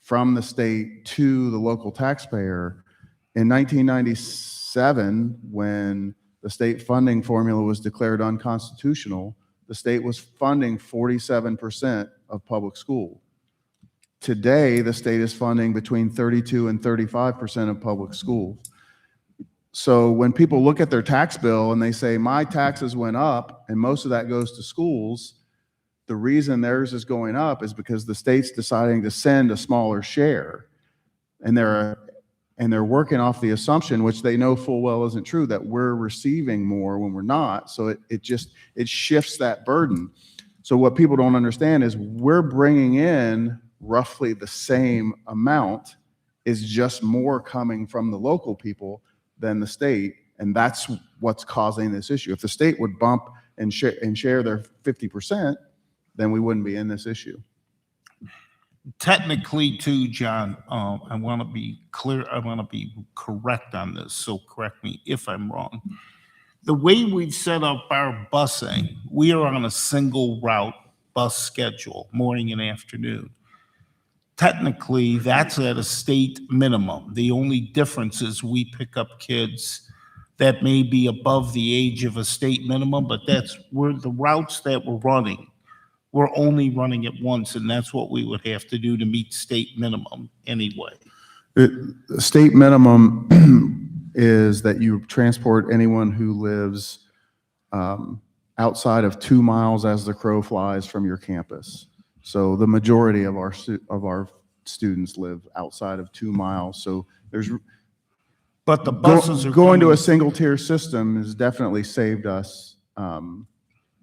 from the state to the local taxpayer. In 1997, when the state funding formula was declared unconstitutional, the state was funding 47% of public school. Today, the state is funding between 32 and 35% of public schools. So when people look at their tax bill and they say, my taxes went up, and most of that goes to schools, the reason theirs is going up is because the state's deciding to send a smaller share. and they're working off the assumption, which they know full well isn't true, that we're receiving more when we're not. So it shifts that burden. So what people don't understand is we're bringing in roughly the same amount, is just more coming from the local people than the state. And that's what's causing this issue. If the state would bump and share their 50%, then we wouldn't be in this issue. Technically too, John, I want to be clear, I want to be correct on this, so correct me if I'm wrong. The way we've set up our busing, we are on a single route bus schedule, morning and afternoon. Technically, that's at a state minimum. The only difference is we pick up kids that may be above the age of a state minimum, but we're the routes that we're running. We're only running it once, and that's what we would have to do to meet state minimum anyway. The state minimum is that you transport anyone who lives outside of 2 miles as the crow flies from your campus. So the majority of our students live outside of 2 miles. So But the buses are going to coming- a single tier system has definitely saved us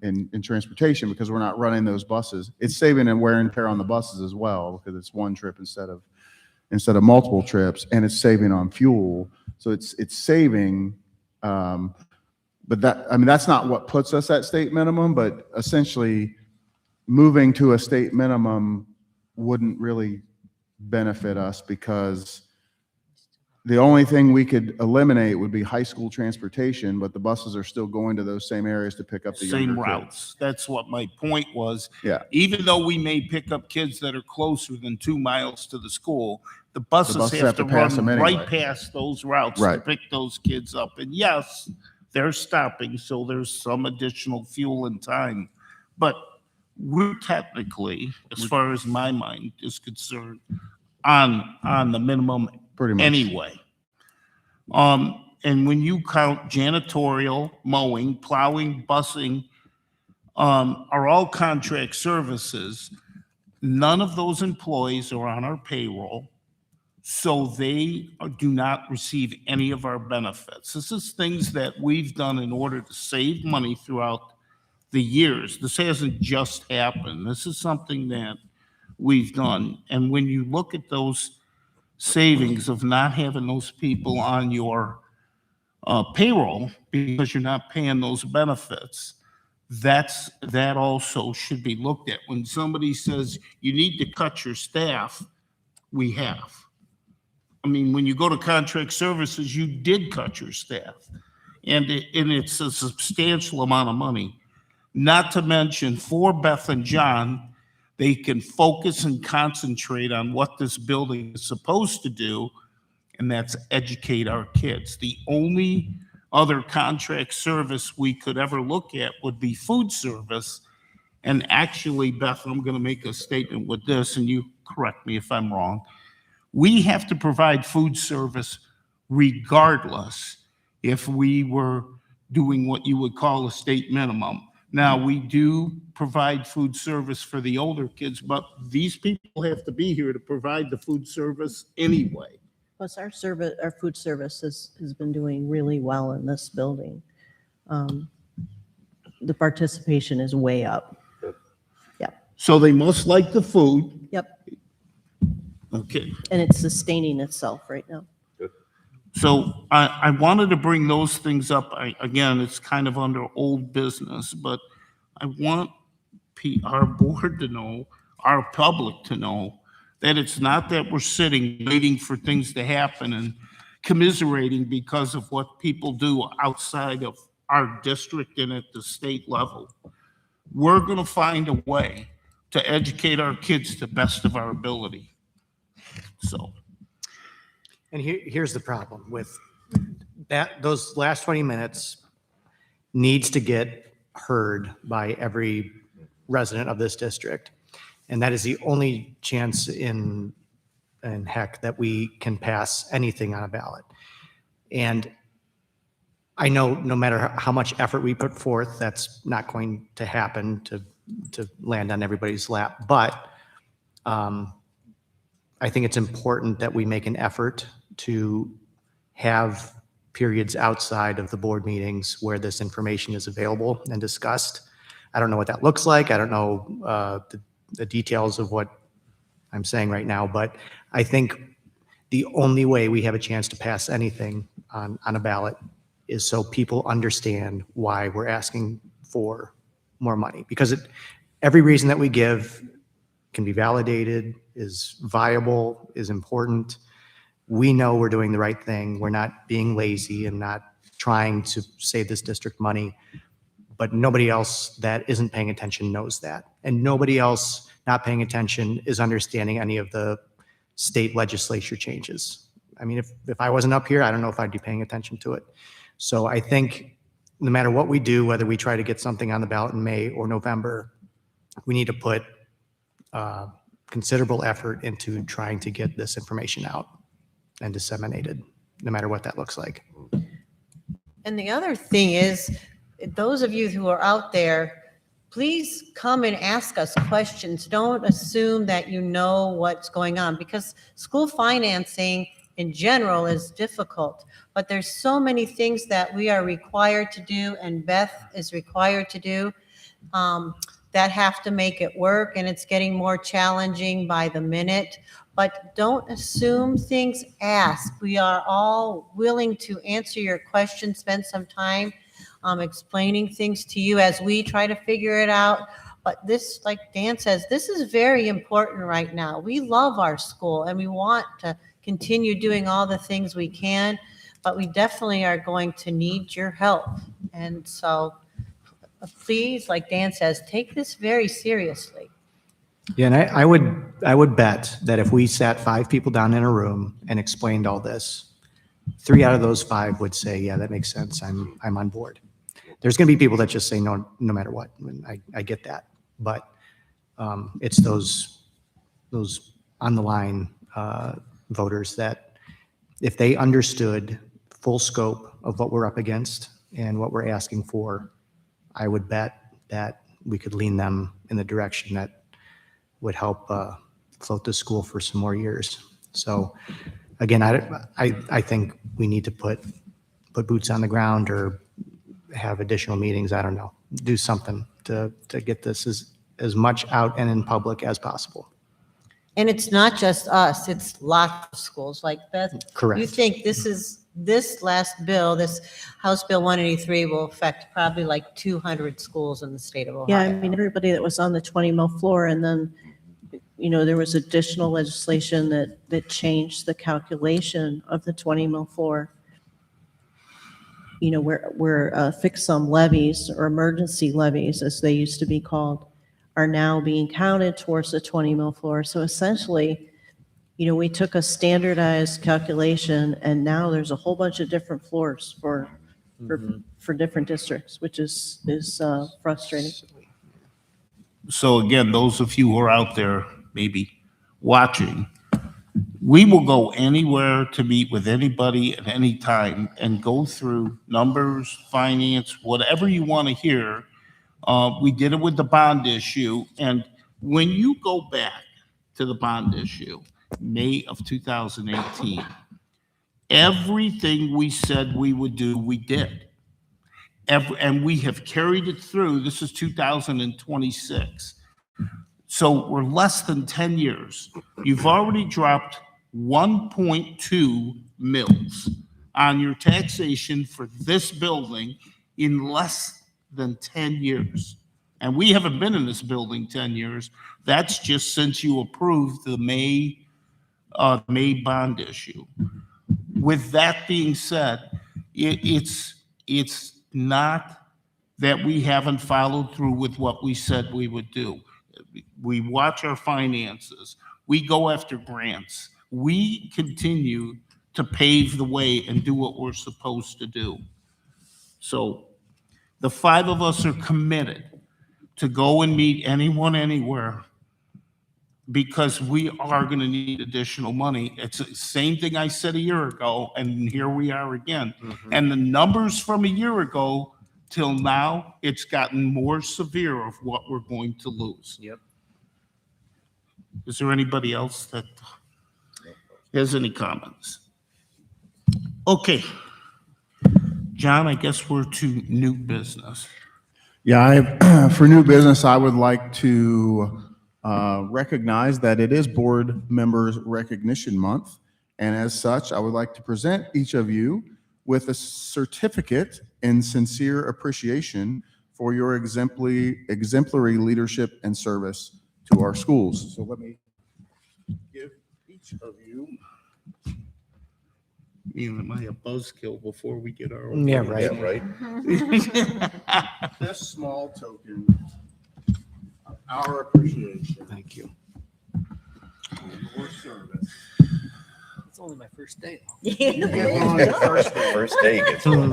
in transportation, because we're not running those buses. It's saving in wear and tear on the buses as well, because it's one trip instead of multiple trips, and it's saving on fuel. So it's saving, but that's not what puts us at state minimum, but essentially moving to a state minimum wouldn't really benefit us, because the only thing we could eliminate would be high school transportation, but the buses are still going to those same areas to pick up the younger Same kids. routes. That's what my point was. Yeah. Even though we may pick up kids that are closer than 2 miles to the school, the buses have to pass run them anyway. right past those routes to Right. pick those kids up. And yes, they're stopping, so there's some additional fuel and time. But we're technically, as far as my mind is concerned, on the minimum Pretty much. anyway. And when you count janitorial, mowing, plowing, busing, are all contract services, none of those employees are on our payroll, so they do not receive any of our benefits. This is things that we've done in order to save money throughout the years. This hasn't just happened. This is something that we've done. And when you look at those savings of not having those people on your payroll because you're not paying those benefits, that also should be looked at. When somebody says you need to cut your staff, we have. I mean, when you go to contract services, you did cut your staff, and it's a substantial amount of money. Not to mention, for Beth and John, they can focus and concentrate on what this building is supposed to do, and that's educate our kids. The only other contract service we could ever look at would be food service. And actually, Beth, I'm going to make a statement with this, and you correct me if I'm wrong. We have to provide food service regardless if we were doing what you would call a state minimum. Now, we do provide food service for the older kids, but these people have to be here to provide the food service anyway. Plus, our food service has been doing really well in this building. The participation is way up. So they must like the food. Yep. Okay. And it's sustaining itself right now. So I wanted to bring those things up. Again, it's kind of under old business, but I want our board to know, our public to know, that it's not that we're sitting waiting for things to happen and commiserating because of what people do outside of our district and at the state level. We're going to find a way to educate our kids to the best of our ability. So. And here's the problem with that. Those last 20 minutes needs to get heard by every resident of this district. And that is the only chance in heck that we can pass anything on a ballot. And I know no matter how much effort we put forth, that's not going to happen to land on everybody's lap. But I think it's important that we make an effort to have periods outside of the board meetings where this information is available and discussed. I don't know what that looks like. I don't know the details of what I'm saying right now, but I think the only way we have a chance to pass anything on a ballot is so people understand why we're asking for more money. Because every reason that we give can be validated, is viable, is important. We know we're doing the right thing. We're not being lazy and not trying to save this district money. But nobody else that isn't paying attention knows that. And nobody else not paying attention is understanding any of the state legislature changes. I mean, if I wasn't up here, I don't know if I'd be paying attention to it. So I think no matter what we do, whether we try to get something on the ballot in May or November, we need to put considerable effort into trying to get this information out and disseminated, no matter what that looks like. And the other thing is, those of you who are out there, please come and ask us questions. Don't assume that you know what's going on, because school financing in general is difficult. But there's so many things that we are required to do, and Beth is required to do, that have to make it work, and it's getting more challenging by the minute. But don't assume things, ask. We are all willing to answer your questions, spend some time explaining things to you as we try to figure it out. But this, like Dan says, this is very important right now. We love our school and we want to continue doing all the things we can, but we definitely are going to need your help. And so please, like Dan says, take this very seriously. Yeah, and I would bet that if we sat 5 people down in a room and explained all this, 3 out of those 5 would say, yeah, that makes sense. I'm on board. There's going to be people that just say no, no matter what. I get that, but it's those on the line voters that, if they understood full scope of what we're up against and what we're asking for, I would bet that we could lean them in the direction that would help float the school for some more years. So again, I think we need to put boots on the ground or have additional meetings. I don't know, do something to get this as much out and in public as possible. And it's not just us, it's lots of schools. Like Beth, Correct. you think this last bill, this House Bill 183 will affect probably like 200 schools in the state of Ohio. Yeah, I mean, everybody that was on the 20 mil floor, and then, you know, there was additional legislation that changed the calculation of the 20 mil floor. You know, where fixed sum levies or emergency levies, as they used to be called, are now being counted towards the 20 mil floor. So essentially, you know, we took a standardized calculation and now there's a whole bunch of different floors for different districts, which is frustrating. So again, those of you who are out there maybe watching, we will go anywhere to meet with anybody at any time and go through numbers, finance, whatever you want to hear. We did it with the bond issue. And when you go back to the bond issue, May of 2018, everything we said we would do, we did. And we have carried it through. This is 2026. So we're less than 10 years. You've already dropped 1.2 mils on your taxation for this building in less than 10 years. And we haven't been in this building 10 years. That's just since you approved the May bond issue. With that being said, it's not that we haven't followed through with what we said we would do. We watch our finances. We go after grants. We continue to pave the way and do what we're supposed to do. So the 5 of us are committed to go and meet anyone, anywhere, because we are going to need additional money. It's the same thing I said a year ago, and here we are again. And the numbers from a year ago till now, it's gotten more severe of what we're going to lose. Yep. Is there anybody else that? has any comments? Okay. John, I guess we're to new business. Yeah, for new business, I would like to recognize that it is Board Members Recognition Month. And as such, I would like to present each of you with a certificate in sincere appreciation for your exemplary leadership and service to our schools. So let me give each of you. Am I a buzzkill before we get our? Yeah, right. This small token of our appreciation. Thank you. For your service. It's only my first day. First day gets one.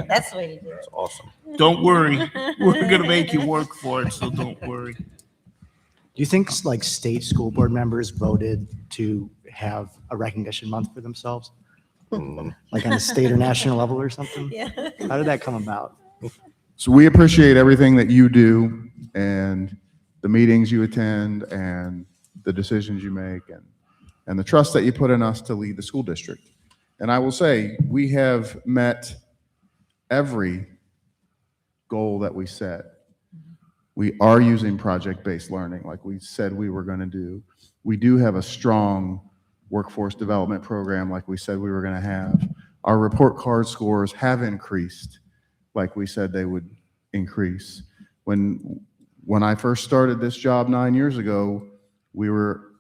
That's the way to do it. That's awesome. Don't worry, we're gonna make you work for it, so don't worry. Do you think like state school board members voted to have a recognition month for themselves? Like on a state or national level or something? Yeah. How did that come about? So we appreciate everything that you do and the meetings you attend and the decisions you make and the trust that you put in us to lead the school district. And I will say, we have met every goal that we set. We are using project-based learning like we said we were going to do. We do have a strong workforce development program like we said we were going to have. Our report card scores have increased like we said they would increase. When I first started this job 9 years ago, we were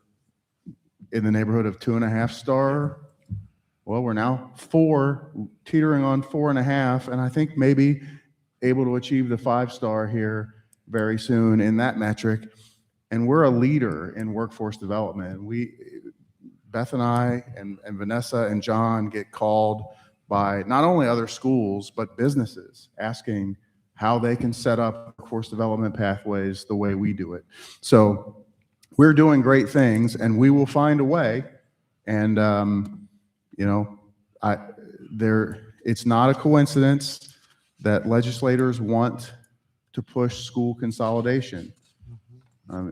in the neighborhood of 2.5 star. Well, we're now 4, teetering on 4.5, and I think maybe able to achieve the 5 star here very soon in that metric. And we're a leader in workforce development. Beth and I and Vanessa and John get called by not only other schools, but businesses asking how they can set up workforce development pathways the way we do it. So we're doing great things and we will find a way. And, it's not a coincidence that legislators want to push school consolidation.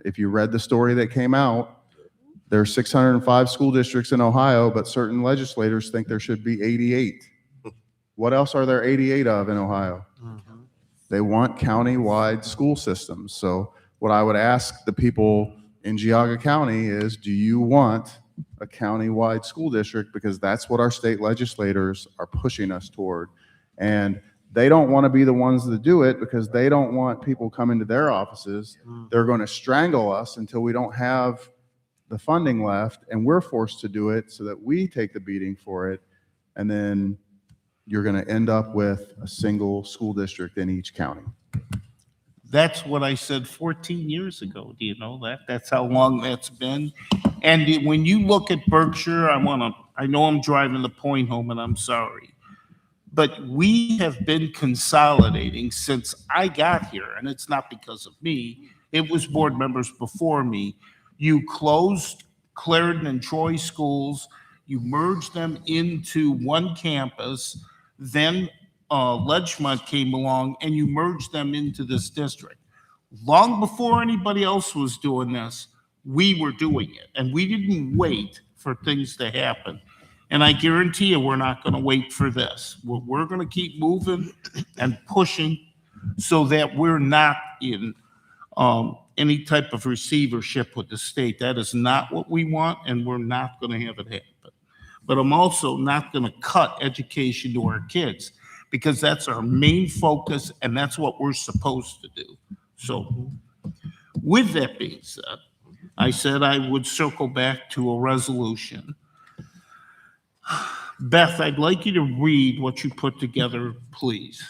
If you read the story that came out, there are 605 school districts in Ohio, but certain legislators think there should be 88. What else are there 88 of in Ohio? They want county-wide school systems. So what I would ask the people in Geauga County is, do you want a county-wide school district? Because that's what our state legislators are pushing us toward. And they don't want to be the ones that do it because they don't want people coming to their offices. They're going to strangle us until we don't have the funding left, and we're forced to do it so that we take the beating for it. And then you're going to end up with a single school district in each county. That's what I said 14 years ago. Do you know that? That's how long that's been. And when you look at Berkshire, I know I'm driving the point home and I'm sorry, but we have been consolidating since I got here, and it's not because of me. It was board members before me. You closed Clarendon and Troy schools, you merged them into one campus, then Ledgemont came along and you merged them into this district. Long before anybody else was doing this, we were doing it, and we didn't wait for things to happen. And I guarantee you, we're not going to wait for this. We're going to keep moving and pushing so that we're not in any type of receivership with the state. That is not what we want, and we're not going to have it happen. But I'm also not going to cut education to our kids because that's our main focus, and that's what we're supposed to do. So with that being said, I said I would circle back to a resolution. Beth, I'd like you to read what you put together, please.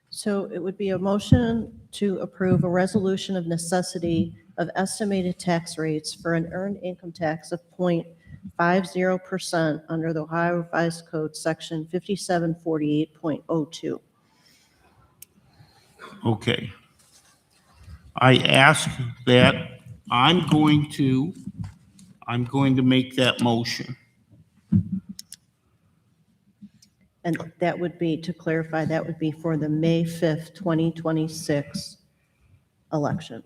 So it would be a motion to approve a resolution of necessity of estimated tax rates for an earned income tax of 0.50% under the Ohio Revised Code, Section 5748.02. Okay. I ask that I'm going to make that motion. And that would be, to clarify, that would be for the May 5th, 2026 election.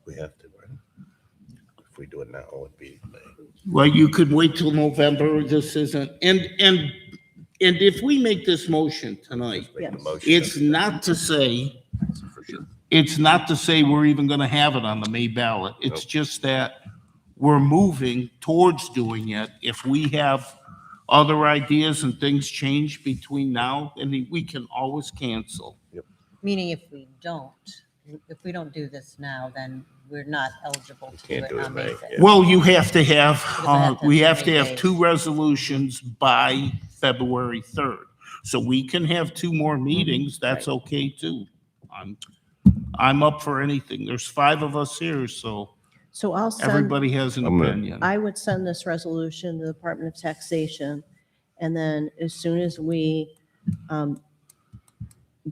We have to, right? If we do it now, it'd be May. Well, you could wait till November. This isn't, and if we make this motion tonight, Make the Yes. motion. it's not to say, For sure. it's not to say we're even gonna have it on the May ballot. It's Nope. just that we're moving towards doing it. If we have other ideas and things change between now, and we can always cancel. Meaning if we don't do this now, then we're not eligible to do Can't it do it on in May May, 5th. yeah. Well, you have to have, we to have to make have days. 2 resolutions by February 3rd. So we can have 2 more meetings, that's okay too. I'm up for anything. There's 5 of us here, so So I'll send, everybody has an I'm gonna- opinion. I would send this resolution to the Department of Taxation. And then as soon as we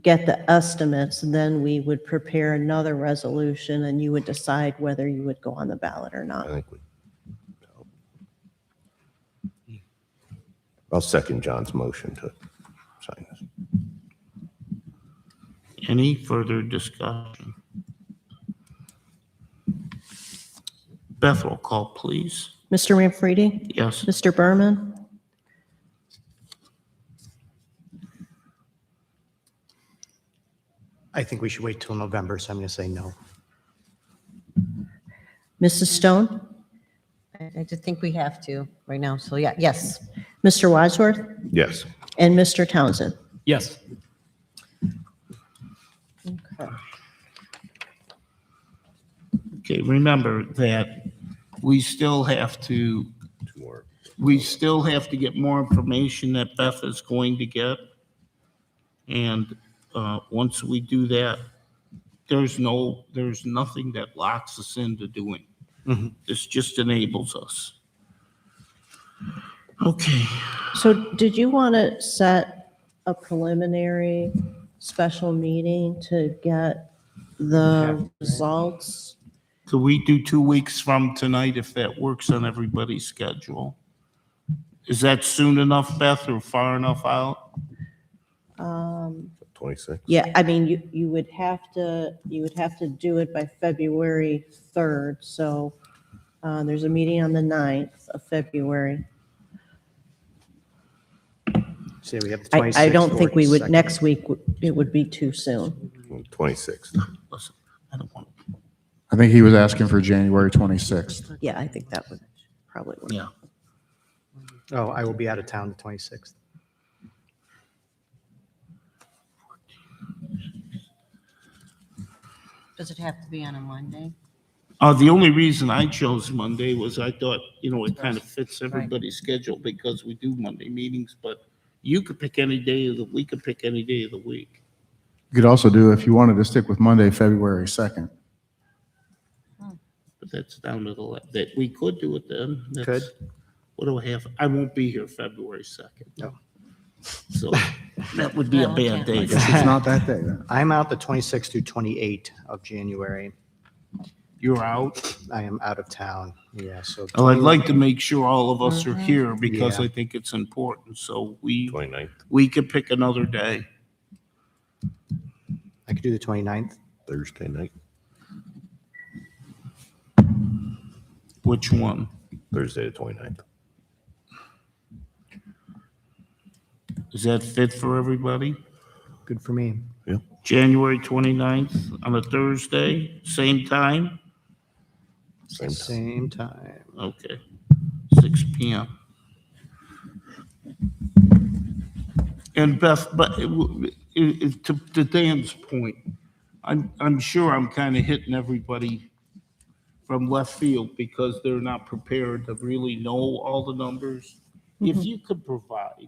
get the estimates, then we would prepare another resolution and you would decide whether you would go on the ballot or I not. think I'll second John's motion to sign this. Any further discussion? Beth, roll call, please. Mr. Manfredi? Yes. Mr. Berman? I think we should wait till November, so I'm going to say no. Mrs. Stone? I just think we have to right now. So yeah, yes. Mr. Wadsworth? Yes. And Mr. Townsend? Yes. Okay, remember that we still have to, 2 more. we still have to get more information that Beth is going to get. And once we do that, there's nothing that locks us into doing. Mhm. This just enables us. Okay, So did you want to set a preliminary special meeting to get the results? could we do 2 weeks from tonight if that works on everybody's schedule? Is that soon enough, Beth, or far enough out? 26. Yeah, I mean, you would have to do it by February 3rd. So there's a meeting on the 9th of February. Say we have the 26th. I don't think or we would, 2nd. next week, it would be too soon. 26th. Listen, I don't want, I think he was asking for January 26th. Yeah, I think that would probably work. yeah. Oh, I will be out of town the 26th. Does it have to be on a Monday? The only reason I chose Monday was I thought, it kind of fits everybody's schedule because we do Monday meetings, but you could pick any day of the, we could pick any day of the week. You could also do, if you wanted to stick with Monday, February 2nd. But that's down to that we could do it then. That's- Could. What do I have? I won't be here February 2nd. No. So that would be a No, bad day. Guess it's not that day then. I'm out the 26th through 28th of January. You're out. I am out of town. Yeah, so. Well, I'd like to make sure all of us are Mhm. here because Yeah. I think it's important. So we 29th, could pick another day. I could do the 29th. Thursday night, Which one? Thursday the 29th. Is that fit for everybody? Good for me. January 29th on a Thursday, same time? Same time. Same time. Okay, 6 PM. And Beth, but to Dan's point, I'm sure I'm kind of hitting everybody from left field because they're not prepared to really know all the numbers. If you could provide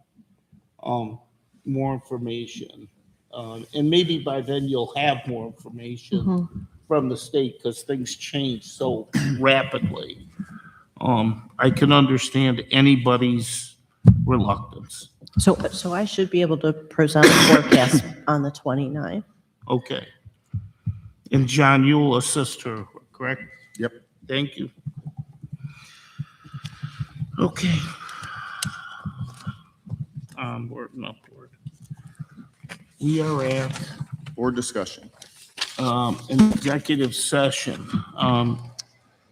more information, and maybe by then you'll have more information from the state because things change so rapidly. I can understand anybody's reluctance. So I should be able to present a forecast on the 29th. Okay. And John, you'll assist her, correct? Yep. Thank you. Okay. Working upward. We are at Board discussion. an executive session.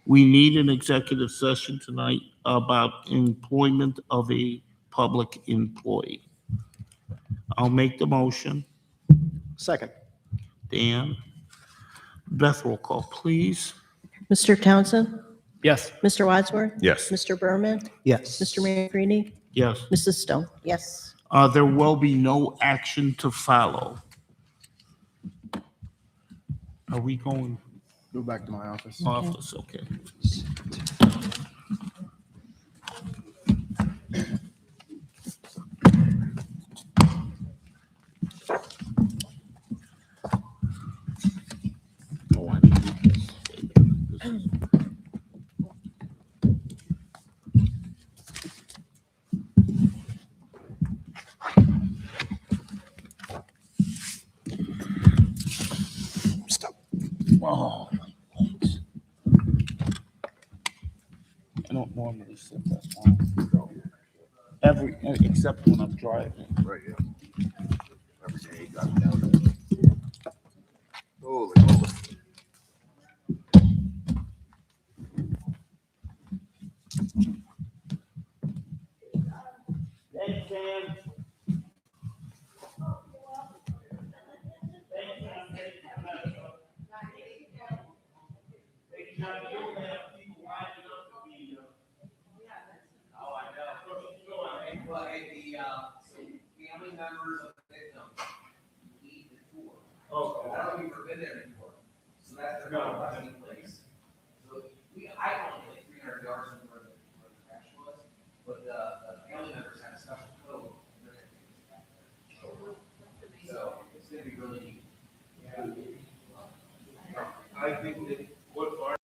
We need an executive session tonight about employment of a public employee. I'll make the motion. Second. Dan? Beth, roll call, please. Mr. Townsend? Yes. Mr. Wadsworth? Yes. Mr. Berman? Yes. Mr. Manfredi? Yes. Mrs. Stone? Yes. There will be no action to follow. Are we going Go back to my office. office? Okay. Oh, I need this. Oh. I don't normally sit that long. Except when I'm driving. Right, yeah. Every day, got it down there. Holy moly. Thanks, Dan. Family members of the victim need the tour. Oh, I don't think we've been there before. So that's the requesting place. So I only like 300 yards from where the crash was, but the family members had a special code. So it's gonna be really neat. I think that what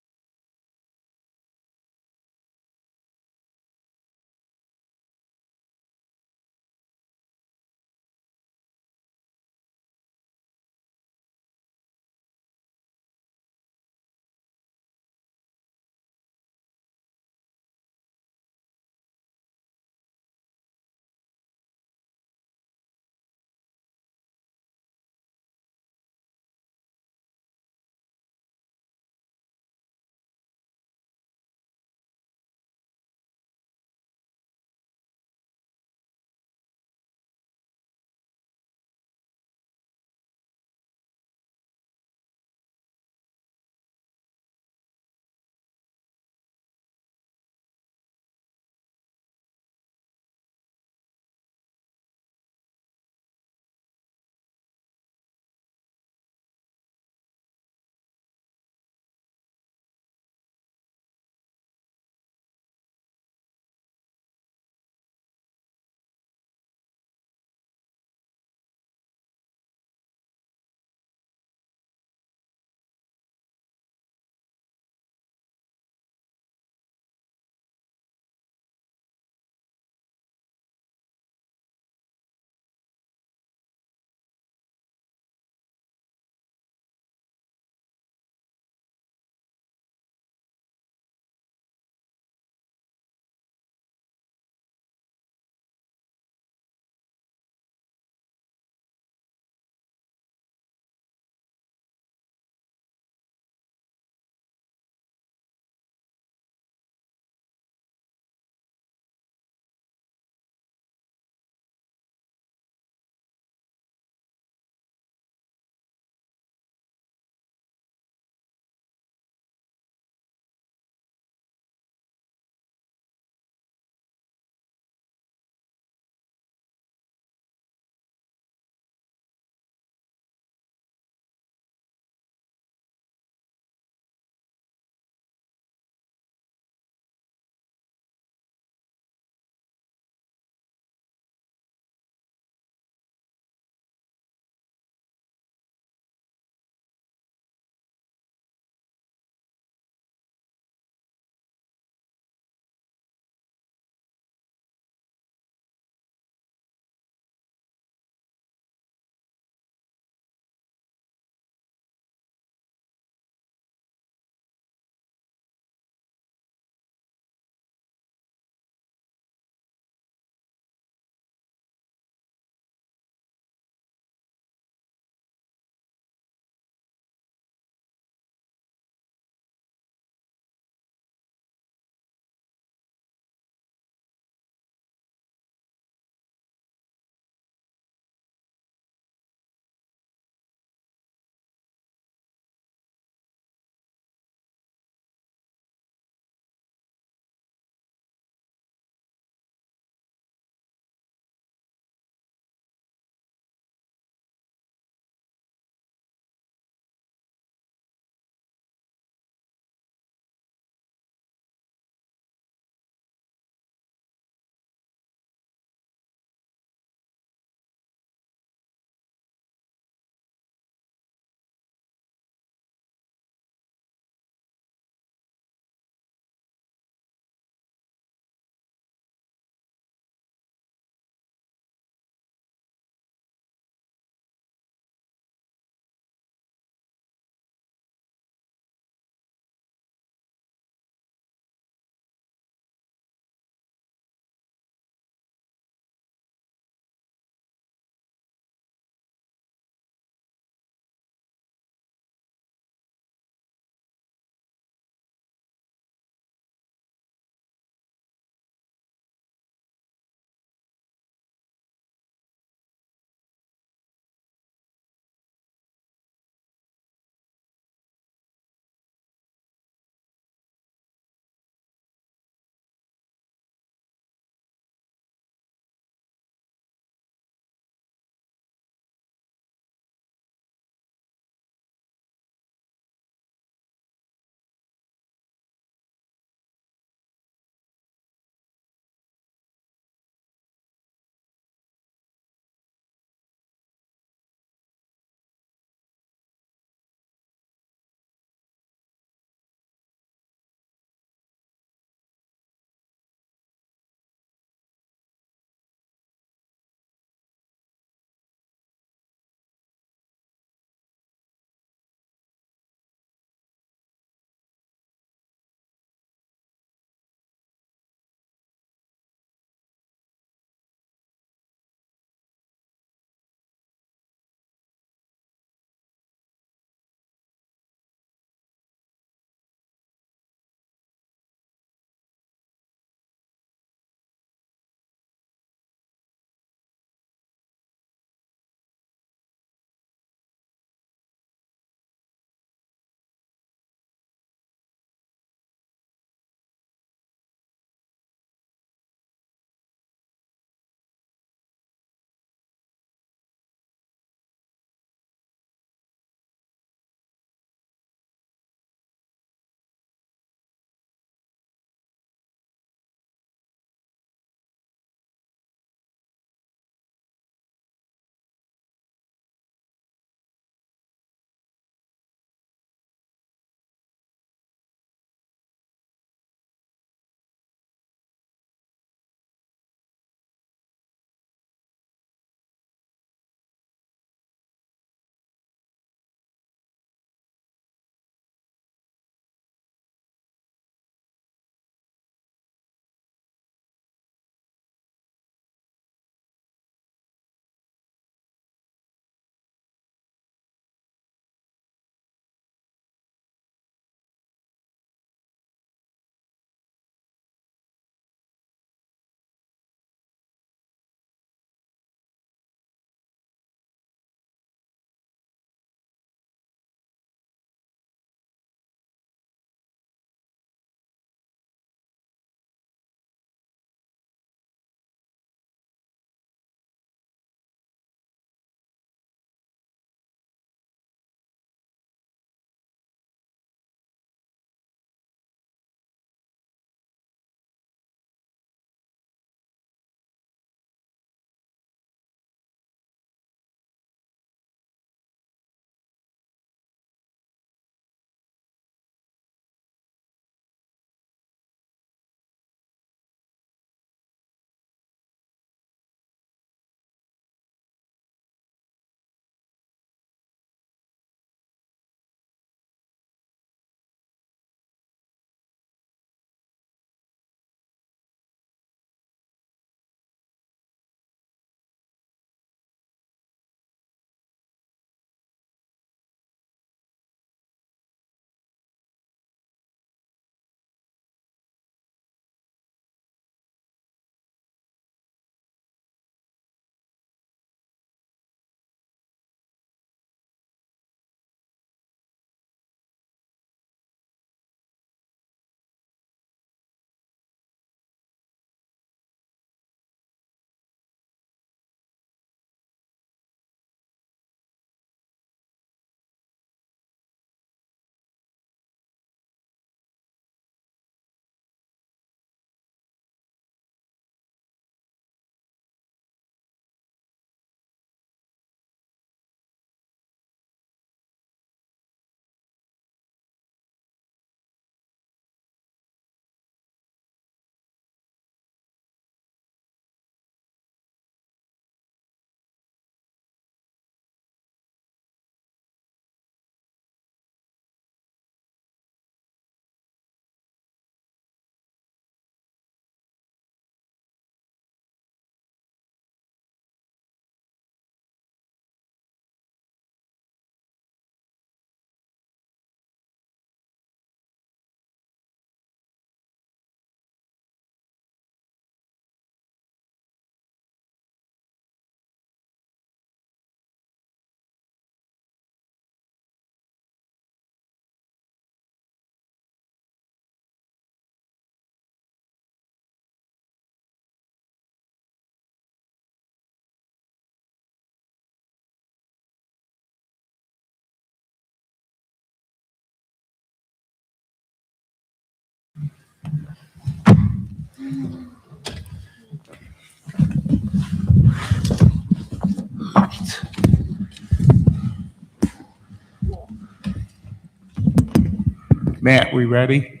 Matt, we ready?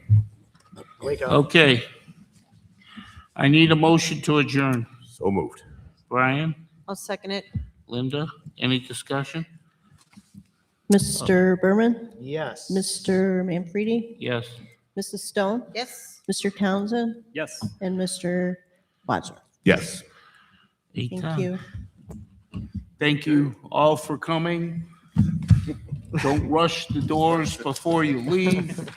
Wake up. Okay. I need a motion to adjourn. So moved. Brian, I'll second it. Linda, any discussion? Mr. Berman, Yes. Mr. Manfredi, Yes. Mrs. Stone, Yes. Mr. Townsend, Yes. and Mr. Wadsworth. Yes. Thank you. Thank you all for coming. Don't rush the doors before you leave.